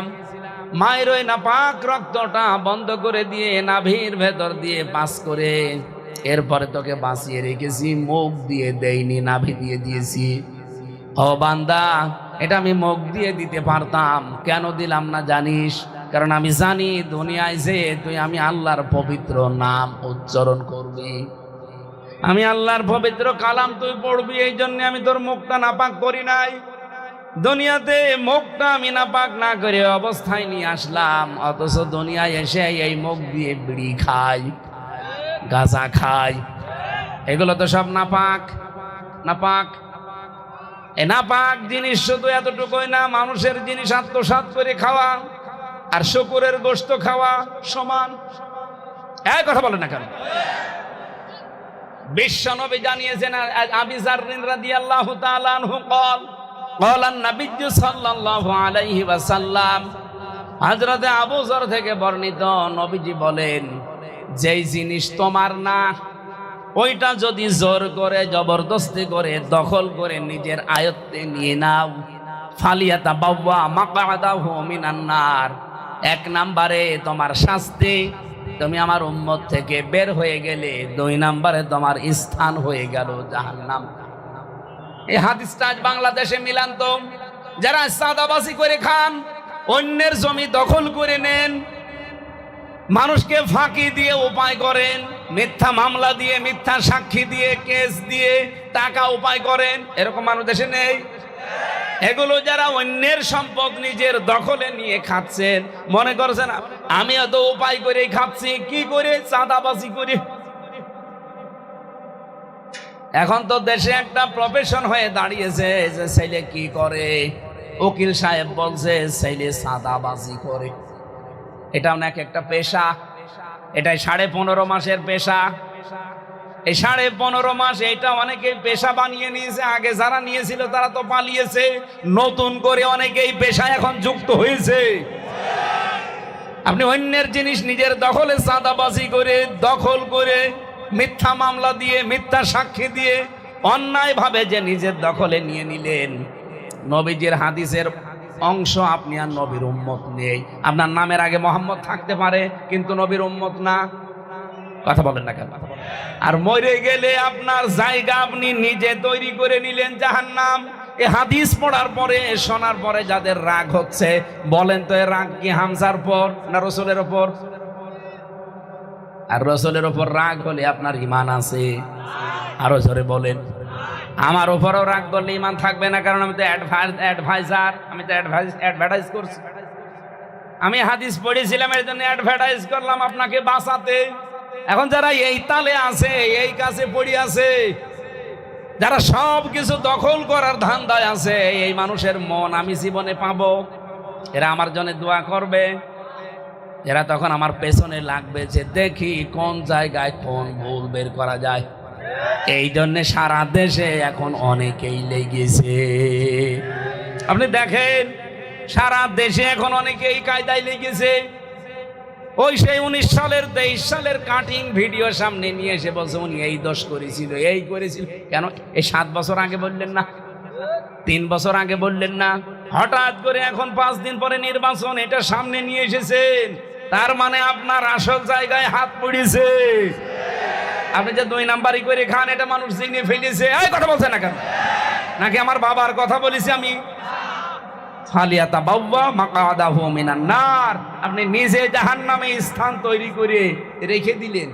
মায়ের ওই নাপাক রক্তটা বন্ধ করে দিয়ে নাভির ভেতর দিয়ে পাস করে, এরপরে তোকে বাঁচিয়ে রেখেছি, মুখ দিয়ে দেইনি, নাভি দিয়ে দিয়েছি। ও বান্দা, এটা আমি মুখ দিয়ে দিতে পারতাম, কেন দিলাম না জানিস? কারণ আমি জানি দুনিয়ায় যে তুই আমি আল্লাহর পবিত্র নাম উচ্চারণ করবি, আমি আল্লাহর পবিত্র কালাম তুই পড়বি, এই জন্য আমি তোর মুখটা নাপাক করি নাই। দুনিয়াতে মুখটা আমি নাপাক না করে অবস্থায় নিয়ে আসলাম, অথচ দুনিয়ায় এসে এই মুখ দিয়ে বিড়ি খাই, গাঁজা খাই, এগুলো তো সব নাপাক। নাপাক এ নাপাক জিনিস শুধু এতটুকুই না, মানুষের জিনিস আত্মসাৎ করে খাওয়া আর শুকুরের গোশত খাওয়া সমান। এই কথা বলেন না কেন? বিশ্বনবী জানিয়েছেন, আবি যার রাদিয়াল্লাহু তাআলা আনহু قال قال النبي সাল্লাল্লাহু আলাইহি ওয়াসাল্লাম, হযরত আবু যর থেকে বর্ণিত, নবীজি বলেন, যেই জিনিস তোমার না ওইটা যদি জোর করে জবরদস্তি করে দখল করে নিজের আয়ত্তে নিয়ে নাও, ফালিয়াতাবাওয়া মাকআদাহু মিনান নার। এক নম্বরে তোমার শাস্তি, তুমি আমার উম্মত থেকে বের হয়ে গেলে। দুই নম্বরে তোমার স্থান হয়ে গেল জাহান্নাম। এই হাদিসটা আজ বাংলাদেশে মিলান তো। যারা সাদাবাজি করে খান, অন্যের জমি দখল করে নেন, মানুষকে ফাঁকি দিয়ে উপায় করেন, মিথ্যা মামলা দিয়ে, মিথ্যা সাক্ষী দিয়ে, কেস দিয়ে টাকা উপায় করেন, এরকম মানুষ দেশে নেই? এগুলো যারা অন্যের সম্পদ নিজের দখলে নিয়ে খাচ্ছেন, মনে করছেন আমি এত উপায় করে খাচ্ছি, কি করে? চাঁদাবাজি করে। এখন তো দেশে একটা প্রফেশন হয়ে দাঁড়িয়েছে যে ছেলে কি করে, উকিল সাহেব বলছে ছেলে চাঁদাবাজি করে। এটাও নাকি একটা পেশা। এটাই 15.5 মাসের পেশা। এই 15.5 মাস এটা অনেকে পেশা বানিয়ে নিয়েছে। আগে যারা নিয়েছিল তারা তো পালিয়েছে, নতুন করে অনেকেই পেশায় এখন যুক্ত হয়েছে। আপনি অন্যের জিনিস নিজের দখলে চাঁদাবাজি করে, দখল করে, মিথ্যা মামলা দিয়ে, মিথ্যা সাক্ষী দিয়ে অন্যায়ভাবে যে নিজের দখলে নিয়ে নিলেন। নবীজির হাদিসের অংশ আপনি আর নবীর উম্মত নেই। আপনার নামের আগে মোহাম্মদ থাকতে পারে, কিন্তু নবীর উম্মত না। কথা বলেন না কেন? আর মরে গেলে আপনার জায়গা আপনি নিজে তৈরি করে নিলেন জাহান্নাম। এই হাদিস পড়ার পরে, শোনার পরে যাদের রাগ হচ্ছে, বলেন তো এ রাগ কি হামজার পর না রসুলের ওপর? আর রসুলের ওপর রাগ হলে আপনার ঈমান আছে? আরো জোরে বলেন। আমার ওপরও রাগ করলে ঈমান থাকবে না, কারণ আমি তো অ্যাডভাইজার, আমি তো অ্যাডভার্টাইজ করছি। আমি হাদিস পড়েছিলাম, এর জন্য অ্যাডভার্টাইজ করলাম আপনাকে বাঁচাতে। এখন যারা এই তালে আছে, এই কাছে পড়ে আছে, যারা সব কিছু দখল করার ধান্দায় আছে, এই মানুষের মন আমি জীবনে পাবো? এরা আমার জন্য দোয়া করবে। এরা তখন আমার পেছনে লাগবে যে দেখি কোন জায়গায় কোন ভুল বের করা যায়। এই জন্যে সারা দেশে এখন অনেকেই লেগেছে। আপনি দেখেন সারা দেশে এখন অনেকেই কায়দায় লেগেছে। ওই সেই 19 সালের 23 সালের কাটিং ভিডিও সামনে নিয়ে এসে বলছে উনি এই দোষ করেছিল, এই করেছিল। কেন এই 7 বছর আগে বললেন না? 3 বছর আগে বললেন না? হঠাৎ করে এখন 5 দিন পরে নির্বাচন, এটা সামনে নিয়ে এসেছেন। তার মানে আপনার আসল জায়গায় হাত পড়েছে। আপনি যে 2 নাম্বারই করে খান, এটা মানুষ জেনে ফেলেছে। এই কথা বলছে না কেন? নাকি আমার বাবার কথা বলেছি আমি? ফালিয়াতাবাওয়া মাকআদাহু মিনান নার। আপনি নিজে জাহান্নামে স্থান তৈরি করে রেখে দিলেন।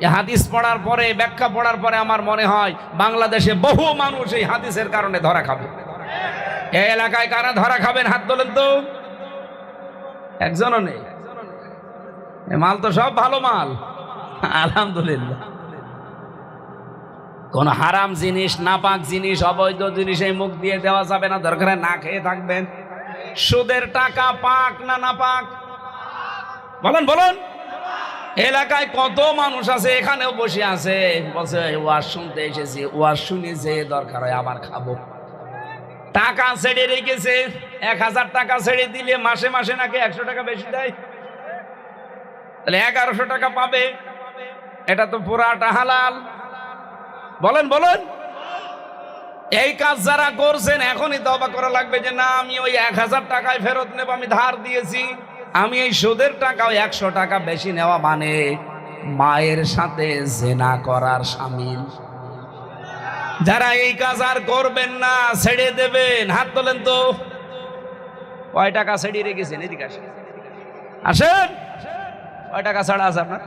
এই হাদিস পড়ার পরে, ব্যাখ্যা পড়ার পরে আমার মনে হয় বাংলাদেশে বহু মানুষ এই হাদিসের কারণে ধরা খাবে। এই এলাকায় কারা ধরা খাবেন হাত তোলেন তো? একজনও নেই। মাল তো সব ভালো মাল, আলহামদুলিল্লাহ। কোন হারাম জিনিস, নাপাক জিনিস, অবৈধ জিনিস এই মুখ দিয়ে দেওয়া যাবে না। দরকার না খেয়ে থাকবেন। সুদের টাকা পাক না নাপাক? বলেন বলুন। এলাকায় কত মানুষ আছে, এখানেও বসে আছে, বলছে ওয়াজ শুনতে এসেছি, ওয়াজ শুনে যে দরকার হয় আবার খাবো। টাকা ছেড়ে রেখেছে। 1000 টাকা ছেড়ে দিলে মাসে মাসে নাকি 100 টাকা বেশি দেয়, তাহলে 1100 টাকা পাবে। এটা তো পুরাটা হালাল। বলেন বলুন। এই কাজ যারা করছেন এখনই তওবা করা লাগবে যে না, আমি ওই 1000 টাকায় ফেরত নেব, আমি ধার দিয়েছি। আমি এই সুদের টাকাও 100 টাকা বেশি নেওয়া মানে মায়ের সাথে জিনা করার শামিল। যারা এই কাজ আর করবেন না, ছেড়ে দেবেন, হাত তোলেন তো। কয় টাকা ছেড়ে রেখেছেন? এদিকে আসেন, আসেন। কয় টাকা ছাড়া আছে আপনার?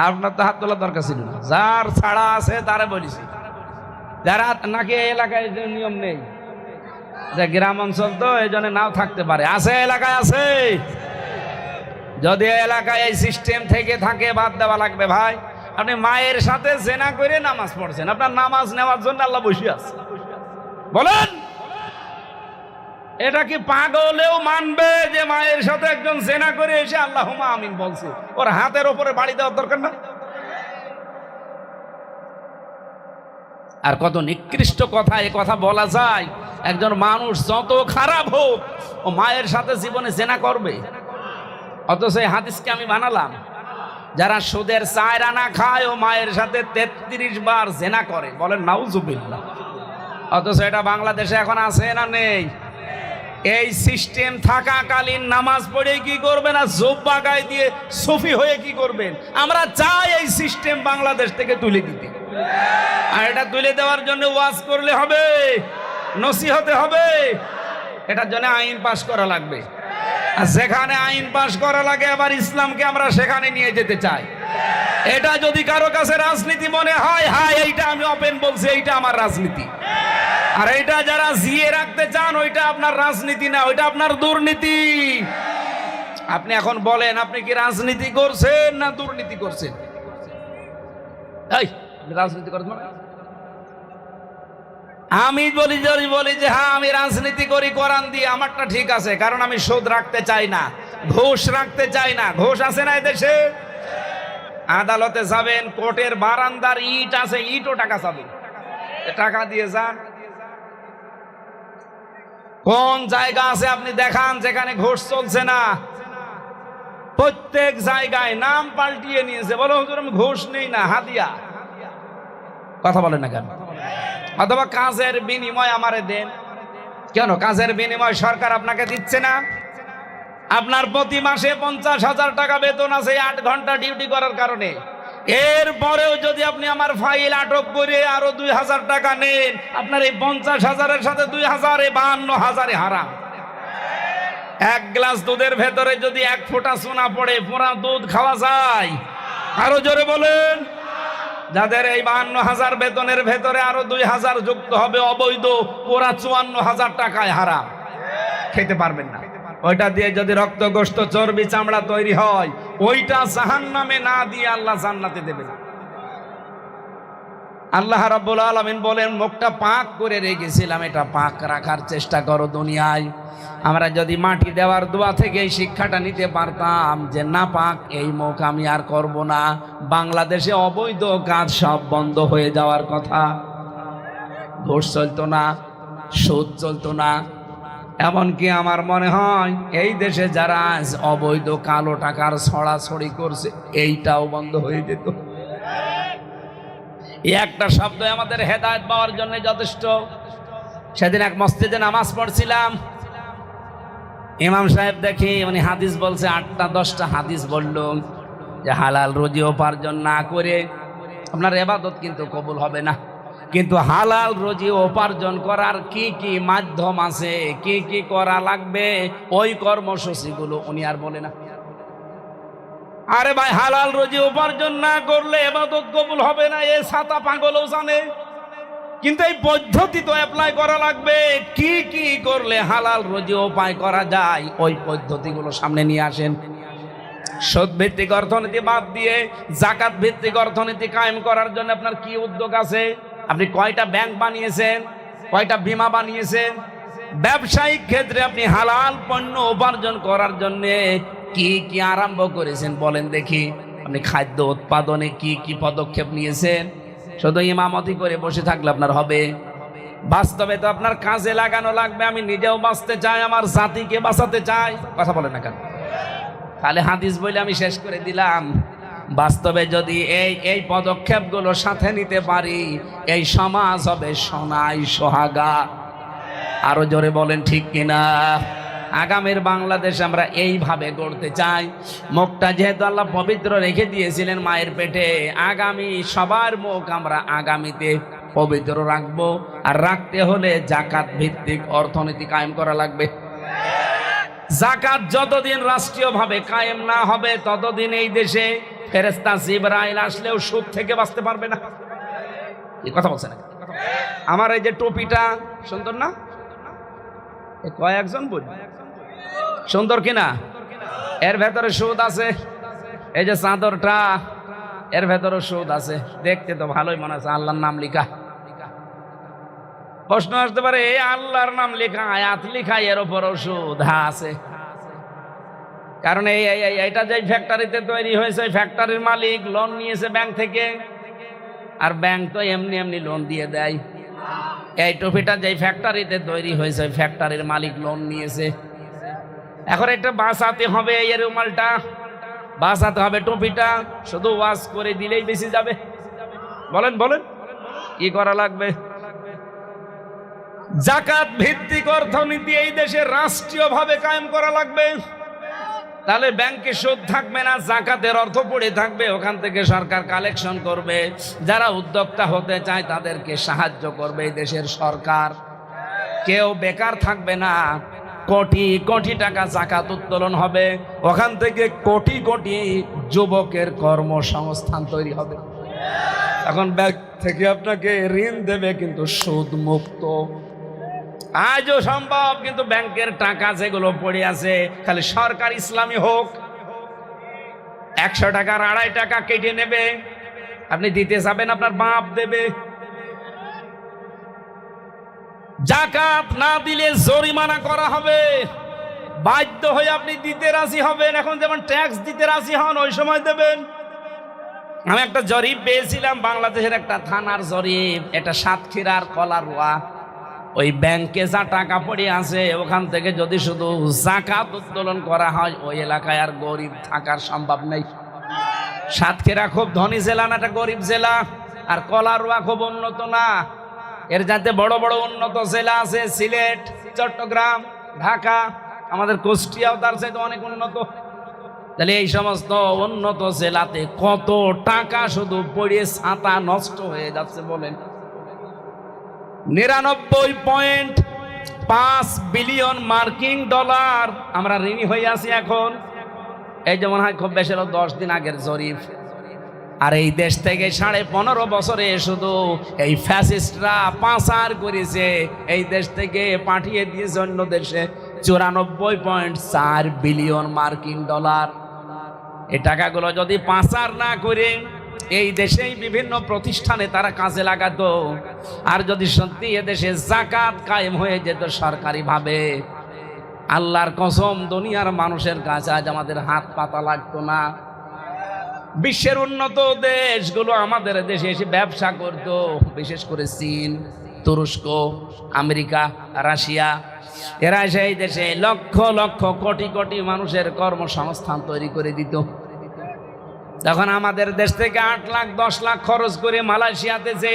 আপনার তো হাত তোলার দরকার ছিল না। যার ছাড়া আছে তারা বলেছি। যারা নাকি এলাকায় নিয়ম নেই, যে গ্রাম অঞ্চল তো এই জন্য নাও থাকতে পারে, আছে এলাকায় আছে। যদি এলাকায় এই সিস্টেম থেকে থাকে বাদ দেওয়া লাগবে ভাই। আপনি মায়ের সাথে জেনা করে নামাজ পড়ছেন, আপনার নামাজ নেওয়ার জন্য আল্লাহ বসে আছে। বলেন এটা কি পাগলেও মানবে যে মায়ের সাথে একজন জেনা করে এসে আল্লাহুম্মা আমিন বলছে? ওর হাতের উপরে বাড়ি দেওয়ার দরকার না? আর কত নিকৃষ্ট কথা এ কথা বলা যায়। একজন মানুষ যত খারাপ হোক, ও মায়ের সাথে জীবনে জেনা করবে। অথচ এই হাদিসকে আমি বানালাম। যারা সুদের 4 আনা খায় ও মায়ের সাথে 33 বার জেনা করে। বলেন নাউজুবিল্লাহ। অথচ এটা বাংলাদেশে এখন আছে না নেই? এই সিস্টেম থাকাকালীন নামাজ পড়ে কি করবেন আর জোব্বা গায়ে দিয়ে সুফি হয়ে কি করবেন? আমরা চাই এই সিস্টেম বাংলাদেশ থেকে তুলে দিতে। আর এটা তুলে দেওয়ার জন্য ওয়াজ করলে হবে, নসিহতে হবে, এটার জন্য আইন পাশ করা লাগবে। আর যেখানে আইন পাশ করা লাগে আবার ইসলামকে আমরা সেখানে নিয়ে যেতে চাই। এটা যদি কারো কাছে রাজনীতি মনে হয়, হ্যাঁ এইটা আমি ওপেন বলছি, এইটা আমার রাজনীতি। আর এইটা যারা জিয়ে রাখতে চান ওইটা আপনার রাজনীতি না, ওইটা আপনার দুর্নীতি। আপনি এখন বলেন আপনি কি রাজনীতি করছেন না দুর্নীতি করছেন? এই রাজনীতি করছেন মানে? আমি বলি যে হ্যাঁ আমি রাজনীতি করি কোরআন দিয়ে, আমারটা ঠিক আছে, কারণ আমি সুদ রাখতে চাই না, ঘুষ রাখতে চাই না। ঘুষ আছে না এদেশে? আদালতে যাবেন, কোর্টের বারান্দার ইট আছে, ইটও টাকা চাবে, টাকা দিয়ে যান। কোন জায়গা আছে আপনি দেখান যেখানে ঘুষ চলছে না? প্রত্যেক জায়গায় নাম পাল্টিয়ে নিয়েছে, বলো হুজুর আমি ঘুষ নেই না, হাদিয়া। কথা বলেন না কেন? অথবা কাজের বিনিময় আমারে দেন। কেন কাজের বিনিময় সরকার আপনাকে দিচ্ছে না? আপনার প্রতি মাসে 50,000 টাকা বেতন আছে 8 ঘন্টা ডিউটি করার কারণে। এরপরেও যদি আপনি আমার ফাইল আটক করে আরো 2,000 টাকা নেন, আপনার এই 50,000-এর সাথে 2,000 52,000 হারাম। এক গ্লাস দুধের ভেতরে যদি 1 ফোঁটা সোনা পড়ে পুরা দুধ খাওয়া যায়? আরো জোরে বলেন। যাদের এই 52,000 বেতনের ভেতরে আরো 2,000 যুক্ত হবে অবৈধ, পুরা 54,000 টাকায় হারাম, খেতে পারবেন না। ওইটা দিয়ে যদি রক্ত গোশত চর্বি চামড়া তৈরি হয়, ওইটা জাহান্নামে না দিয়ে আল্লাহ জান্নাতে দেবে না। আল্লাহ রাব্বুল আলামিন বলেন মুখটা পাক করে রেখেছিলাম, এটা পাক রাখার চেষ্টা করো দুনিয়ায়। আমরা যদি মাটি দেওয়ার দোয়া থেকে এই শিক্ষাটা নিতে পারতাম যে না পাক এই মুখ আমি আর করব না, বাংলাদেশে অবৈধ কাজ সব বন্ধ হয়ে যাওয়ার কথা। ঘুষ চলতো না, সুদ চলতো না, এমনকি আমার মনে হয় এই দেশে যারা অবৈধ কালো টাকার ছড়াছড়ি করছে এইটাও বন্ধ হয়ে যেত। এই একটা শব্দ আমাদের হেদায়েত পাওয়ার জন্য যথেষ্ট। সেদিন এক মসজিদে নামাজ পড়ছিলাম, ইমাম সাহেব দেখি উনি হাদিস বলছে, 8টা-10টা হাদিস বলল যে হালাল রুজি উপার্জন না করে আপনার ইবাদত কিন্তু কবুল হবে না। কিন্তু হালাল রুজি উপার্জন করার কি কি মাধ্যম আছে, কি কি করা লাগবে, ওই কর্মসূচিগুলো উনি আর বলে না। আরে ভাই হালাল রুজি উপার্জন না করলে ইবাদত কবুল হবে না, এ ছাতা পাগলও জানে, কিন্তু এই পদ্ধতি তো অ্যাপ্লাই করা লাগবে। কি কি করলে হালাল রুজি উপায় করা যায় ওই পদ্ধতিগুলো সামনে নিয়ে আসেন। সুদ ভিত্তিক অর্থনীতি বাদ দিয়ে যাকাত ভিত্তিক অর্থনীতি কায়েম করার জন্য আপনার কি উদ্যোগ আছে? আপনি কয়টা ব্যাংক বানিয়েছেন, কয়টা বীমা বানিয়েছেন? ব্যবসায়িক ক্ষেত্রে আপনি হালাল পণ্য উপার্জন করার জন্য কি কি আরম্ভ করেছেন বলেন দেখি। আপনি খাদ্য উৎপাদনে কি কি পদক্ষেপ নিয়েছেন? শুধু ইমামতি করে বসে থাকলে আপনার হবে? বাস্তবে তো আপনার কাজে লাগানো লাগবে। আমি নিজেও বাঁচতে চাই, আমার জাতিকে বাঁচাতে চাই। কথা বলেন না কেন? তাহলে হাদিস বলে আমি শেষ করে দিলাম। বাস্তবে যদি এই পদক্ষেপগুলো সাথে নিতে পারি, এই সমাজ হবে সোনায় সোহাগা। আরো জোরে বলেন ঠিক কিনা? আগামীর বাংলাদেশ আমরা এইভাবে গড়তে চাই। মুখটা যেহেতু আল্লাহ পবিত্র রেখে দিয়েছিলেন মায়ের পেটে, আগামী সবার মুখ আমরা আগামীতে পবিত্র রাখবো। আর রাখতে হলে যাকাত ভিত্তিক অর্থনীতি কায়েম করা লাগবে। যাকাত যতদিন রাষ্ট্রীয়ভাবে কায়েম না হবে ততদিন এই দেশে ফেরেশতা জিবরাইল আসলেও সুদ থেকে বাঁচতে পারবে না। এই কথা বলছেন না? আমার এই যে টুপিটা সুন্দর না? কয়েকজন বলি সুন্দর কিনা? এর ভেতরে সুদ আছে। এই যে চাদরটা, এর ভেতরে সুদ আছে। দেখতে তো ভালোই মনে আছে, আল্লাহর নাম লেখা। প্রশ্ন আসতে পারে এই আল্লাহর নাম লেখা, আয়াত লেখা, এর উপরও সুদ? হ্যাঁ আছে। কারণ এইটা যে ফ্যাক্টরিতে তৈরি হয়েছে, ফ্যাক্টরির মালিক লোন নিয়েছে ব্যাংক থেকে, আর ব্যাংক তো এমনি এমনি লোন দিয়ে দেয়। এই টুপিটা যে ফ্যাক্টরিতে তৈরি হয়েছে, ফ্যাক্টরির মালিক লোন নিয়েছে। এখন এটা বাঁচাতে হবে, এর রুমালটা বাঁচাতে হবে, টুপিটা শুধু ওয়াশ করে দিলেই বেশি যাবে? বলেন বলেন কি করা লাগবে? জাকাত ভিত্তিক অর্থনীতি এই দেশে রাষ্ট্রীয়ভাবে কায়েম করা লাগবে। তাহলে ব্যাংকে সুদ থাকবে না, জাকাতের অর্থ পড়ে থাকবে, ওখান থেকে সরকার কালেকশন করবে। যারা উদ্যোক্তা হতে চায় তাদেরকে সাহায্য করবে এই দেশের সরকার। কেউ বেকার থাকবে না, কোটি কোটি টাকা জাকাত উত্তোলন হবে, ওখান থেকে কোটি কোটি যুবকের কর্মসংস্থান তৈরি হবে। এখন ব্যাংক থেকে আপনাকে ঋণ দেবে কিন্তু সুদ মুক্ত। আজও সম্ভব, কিন্তু ব্যাংকের টাকা যেগুলো পড়ে আছে খালি সরকার ইসলামী হোক, 100 টাকার 2.5 টাকা কেটে নেবে, আপনি দিতে যাবেন আপনার বাপ দেবে। জাকাত না দিলে জরিমানা করা হবে, বাধ্য হয়ে আপনি দিতে রাজি হবেন। এখন যেমন ট্যাক্স দিতে রাজি হন, ওই সময় দেবেন। আমি একটা জরিপ পেয়েছিলাম, বাংলাদেশের একটা থানার জরিপ, এটা সাতক্ষীরার কলারোয়া। ওই ব্যাংকে যা টাকা পড়ে আছে ওখান থেকে যদি শুধু জাকাত উত্তোলন করা হয়, ওই এলাকায় আর গরিব থাকার সম্ভব নেই। সাতক্ষীরা খুব ধনী জেলা না, একটা গরিব জেলা। আর কলারোয়া খুব উন্নত না, এর যাতে বড় বড় উন্নত জেলা আছে, সিলেট, চট্টগ্রাম, ঢাকা, আমাদের কুষ্টিয়াও তার চাইতে অনেক উন্নত। তাহলে এই সমস্ত উন্নত জেলাতে কত টাকা শুধু পড়ে ছাতা নষ্ট হয়ে যাচ্ছে বলেন। 99.5 বিলিয়ন মার্কিন ডলার আমরা ঋণী হয়ে আছি এখন। এই যেমন হয় খুব বেশি 10 দিন আগের জরিপ। আর এই দেশ থেকে 15.5 বছরে শুধু এই ফ্যাসিস্টরা পাচার করেছে, এই দেশ থেকে পাঠিয়ে দিয়েছে অন্য দেশে 94.4 বিলিয়ন মার্কিন ডলার। এই টাকাগুলো যদি পাচার না করে এই দেশেই বিভিন্ন প্রতিষ্ঠানে তারা কাজে লাগাতো, আর যদি সত্যি এদেশে জাকাত কায়েম হয়ে যেত সরকারি ভাবে, আল্লাহর কসম দুনিয়ার মানুষের কাছে আজ আমাদের হাত পাতা লাগতো না। বিশ্বের উন্নত দেশগুলো আমাদের দেশে এসে ব্যবসা করত, বিশেষ করে চীন, তুরস্ক, আমেরিকা, রাশিয়া। এরা এসে এই দেশে লক্ষ লক্ষ কোটি কোটি মানুষের কর্মসংস্থান তৈরি করে দিত। তখন আমাদের দেশ থেকে 8 লাখ 10 লাখ খরচ করে মালয়েশিয়াতে যে,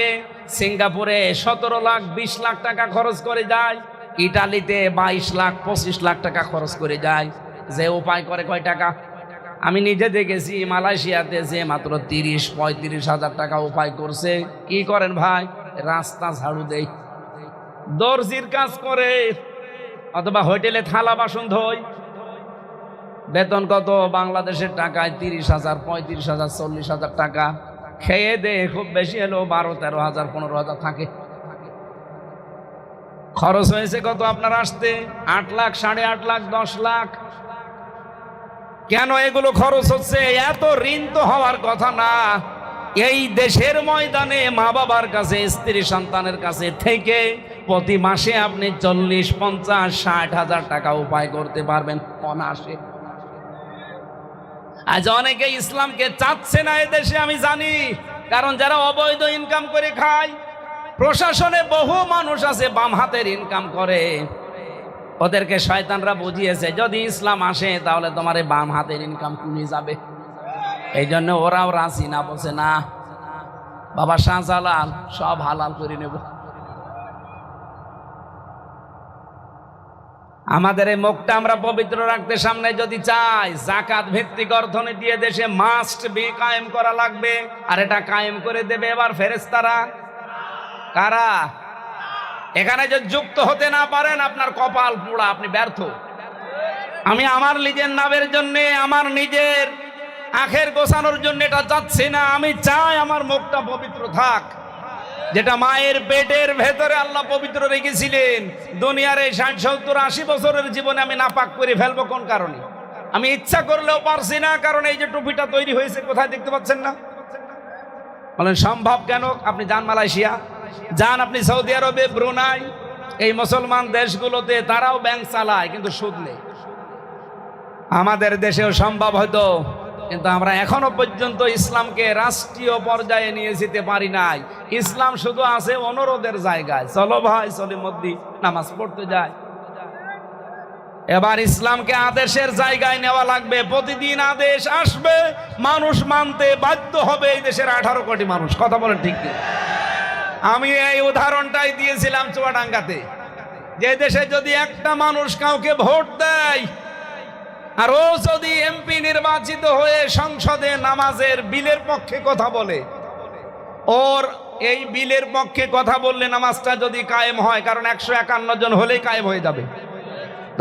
সিঙ্গাপুরে 17 লাখ 20 লাখ টাকা খরচ করে যায়, ইটালিতে 22 লাখ 25 লাখ টাকা খরচ করে যায়। যে উপায় করে কয় টাকা? আমি নিজে দেখেছি মালয়েশিয়াতে যে মাত্র 30-35 হাজার টাকা উপায় করছে। কি করেন ভাই? রাস্তা ঝাড়ু দেয়, দর্জির কাজ করে, অথবা হোটেলে থালা বাসন ধোয়। বেতন কত বাংলাদেশের টাকায়? 30,000, 35,000, 40,000 টাকা। খেয়ে দে খুব বেশি হলো 12-13 হাজার, 15 হাজার থাকে। খরচ হয়েছে কত আপনার আসতে? 8 লাখ, 8.5 লাখ, 10 লাখ। কেন এগুলো খরচ হচ্ছে? এত ঋণ তো হওয়ার কথা না। এই দেশের ময়দানে মা বাবার কাছে, স্ত্রী সন্তানের কাছে থেকে প্রতি মাসে আপনি 40, 50, 60 হাজার টাকা উপায় করতে পারবেন অনায়াসে। আজ অনেকে ইসলামকে চাচ্ছে না এদেশে, আমি জানি। কারণ যারা অবৈধ ইনকাম করে খায়, প্রশাসনে বহু মানুষ আছে বাম হাতের ইনকাম করে, ওদেরকে শয়তানরা বুঝিয়েছে যদি ইসলাম আসে তাহলে তোমার বাম হাতের ইনকাম কমে যাবে। এই জন্য ওরাও রাজি না, বলছে না বাবা শাহজালাল সব হালাল করে নেব। আমাদের এই মুখটা আমরা পবিত্র রাখতে সামনে যদি চাই, জাকাত ভিত্তিক অর্থনীতি দেশে মাস্ট বি কায়েম করা লাগবে। আর এটা কায়েম করে দেবে এবার ফেরেশতারা। কারা? এখানে যদি যুক্ত হতে না পারেন আপনার কপাল পোড়া, আপনি ব্যর্থ। আমি আমার নিজের নামের জন্য, আমার নিজের আখের গোছানোর জন্য এটা চাচ্ছি না। আমি চাই আমার মুখটা পবিত্র থাক, যেটা মায়ের পেটের ভেতরে আল্লাহ পবিত্র রেখেছিলেন। দুনিয়ার এই 60, 70, 80 বছরের জীবনে আমি নাপাক করে ফেলবো কোন কারণে? আমি ইচ্ছা করলেও পারছি না, কারণ এই যে টুপিটা তৈরি হয়েছে কোথায় দেখতে পাচ্ছেন না? বলেন সম্ভব কেন? আপনি যান মালয়েশিয়া, যান আপনি সৌদি আরবে, ব্রুনাই, এই মুসলমান দেশগুলোতে তারাও ব্যাংক চালায় কিন্তু সুদ নেই। আমাদের দেশেও সম্ভব হয়তো, কিন্তু আমরা এখনো পর্যন্ত ইসলামকে রাষ্ট্রীয় পর্যায়ে নিয়ে যেতে পারি নাই। ইসলাম শুধু আছে অনুরোধের জায়গায়, চলো ভাই চলি মসজিদ নামাজ পড়তে যায়। এবার ইসলামকে আদেশের জায়গায় নেওয়া লাগবে। প্রতিদিন আদেশ আসবে, মানুষ মানতে বাধ্য হবে। এই দেশের 18 কোটি মানুষ, কথা বলেন ঠিক নেই? আমি এই উদাহরণটাই দিয়েছিলাম চুয়াডাঙ্গাতে। যে দেশে যদি একটা মানুষ কাউকে ভোট দেয় আর ও যদি এমপি নির্বাচিত হয়ে সংসদে নামাজের বিলের পক্ষে কথা বলে, ওর এই বিলের পক্ষে কথা বললে নামাজটা যদি কায়েম হয়, কারণ 151 জন হলেই কায়েম হয়ে যাবে,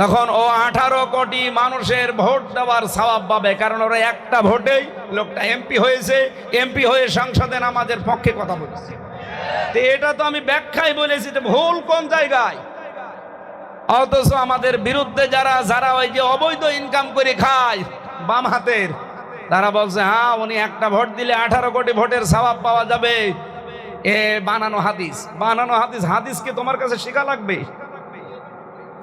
তখন ও 18 কোটি মানুষের ভোট দেওয়ার সওয়াব পাবে, কারণ ওরা একটা ভোটেই লোকটা এমপি হয়েছে, এমপি হয়ে সংসদে নামাজের পক্ষে কথা বলেছে। তো এটা তো আমি ব্যাখ্যায় বলেছি, যে ভুল কোন জায়গায়। অথচ আমাদের বিরুদ্ধে যারা ওই যে অবৈধ ইনকাম করে খায় বাম হাতের, তারা বলছে হ্যাঁ উনি একটা ভোট দিলে 18 কোটি ভোটের সওয়াব পাওয়া যাবে। এ বানানো হাদিস, বানানো হাদিস। হাদিসকে তোমার কাছে শেখা লাগবে।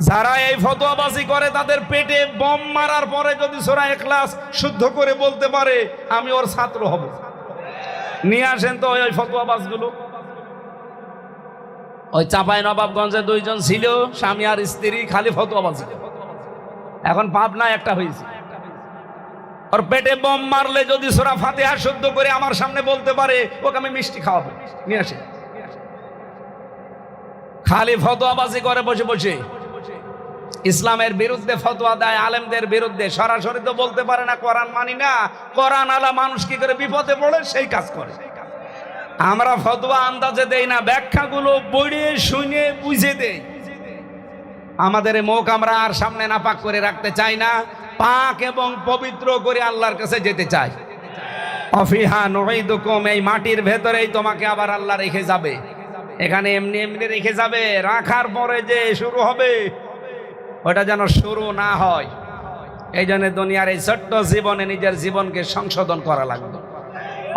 যারা এই ফতোয়াবাজি করে তাদের পেটে বম মারার পরে যদি সূরা ইখলাস শুদ্ধ করে বলতে পারে আমি ওর ছাত্র হব, নিয়ে আসেন তো ওই ফতোয়াবাজগুলো। ওই চাঁপাই নবাবগঞ্জে 2 জন ছিল, স্বামী আর স্ত্রী, খালি ফতোয়াবাজি। এখন পাবনা একটা হয়েছে, ওর পেটে বম মারলে যদি সূরা ফাতিহা শুদ্ধ করে আমার সামনে বলতে পারে, ওকে আমি মিষ্টি খাওয়াবো, নিয়ে আসেন। খালি ফতোয়াবাজি করে বসে বসে, ইসলামের বিরুদ্ধে ফতোয়া দেয়, আলেমদের বিরুদ্ধে। সরাসরি তো বলতে পারে না কোরআন মানি না, কোরআন আলা মানুষ কি করে বিপদে পড়ে সেই কাজ করে। আমরা ফতোয়া আন্দাজে দেই না, ব্যাখ্যাগুলো পড়ে শুনে বুঝে দেই। আমাদের মুখ আমরা আর সামনে নাপাক করে রাখতে চাই না, পাক এবং পবিত্র করে আল্লাহর কাছে যেতে চাই। অফিহা নুঈদুকুম, এই মাটির ভেতরেই তোমাকে আবার আল্লাহ রেখে যাবে। এখানে এমনি এমনি রেখে যাবে, রাখার পরে যে শুরু হবে ওটা যেন শুরু না হয়। এই জন্য দুনিয়ার এই ছোট্ট জীবনে নিজের জীবনকে সংশোধন করা লাগবে।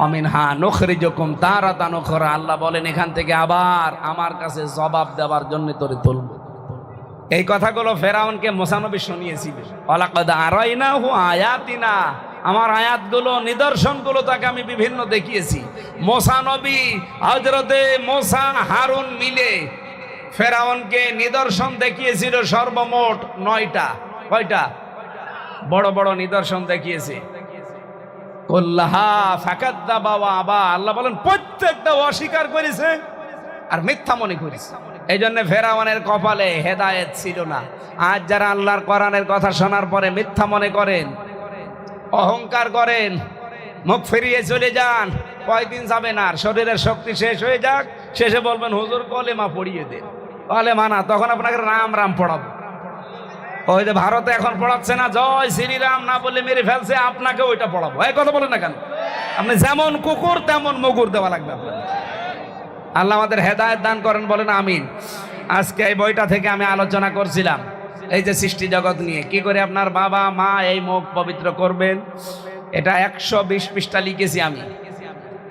অমিনহা নুখরিজুকুম তারাতান উখরা, আল্লাহ বলেন এখান থেকে আবার আমার কাছে জবাব দেওয়ার জন্য তোরে তুলব। এই কথাগুলো ফেরাউনকে মুসা নবী শুনিয়েছিল। ওয়ালাকাদ আরাইনাহু আয়াতিনা, আমার আয়াতগুলো নিদর্শনগুলো তাকে আমি বিভিন্ন দেখিয়েছি। মুসা নবী হযরতে মুসা হারুন মিলে ফেরাউনকে নিদর্শন দেখিয়েছিল সর্বমোট 9টা। কয়টা? বড় বড় নিদর্শন দেখিয়েছে। কুল্লাহা ফাকাদ্দাবা ওয়া আবা, আল্লাহ বলেন প্রত্যেকটা অস্বীকার করেছে আর মিথ্যা মনে করেছে। এই জন্য ফেরাউনের কপালে হেদায়েত ছিল না। আজ যারা আল্লাহর কোরআনের কথা শোনার পরে মিথ্যা মনে করেন, অহংকার করেন, মুখ ফিরিয়ে চলে যান, কয়দিন যাবে না, শরীরের শক্তি শেষ হয়ে যাক, শেষে বলবেন হুজুর কলেমা পড়িয়ে দেন। কলেমা না, তখন আপনাকে রাম রাম পড়াবো। ওই যে ভারতে এখন পড়াচ্ছে না, জয় শ্রীরাম না বলে মেরে ফেলছে, আপনাকে ওইটা পড়াবো। এই কথা বলেন না কেন? আপনি যেমন কুকুর তেমন মুগুর দেওয়া লাগবে আপনার। আল্লাহ আমাদের হেদায়েত দান করেন, বলেন আমিন। আজকে এই বইটা থেকে আমি আলোচনা করছিলাম এই যে সৃষ্টি জগৎ নিয়ে, কি করে আপনার বাবা মা এই মুখ পবিত্র করবেন। এটা 120 পৃষ্ঠা লিখেছি আমি,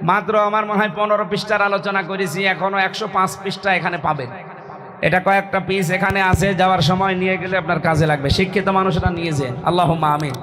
মাত্র আমার মনে হয় 15 পৃষ্ঠার আলোচনা করেছি, এখনো 105 পৃষ্ঠা এখানে পাবেন। এটা কয়েকটা পিস এখানে আছে, যাওয়ার সময় নিয়ে গেলে আপনার কাজে লাগবে। শিক্ষিত মানুষরা নিয়ে যান, আল্লাহুম্মা আমিন।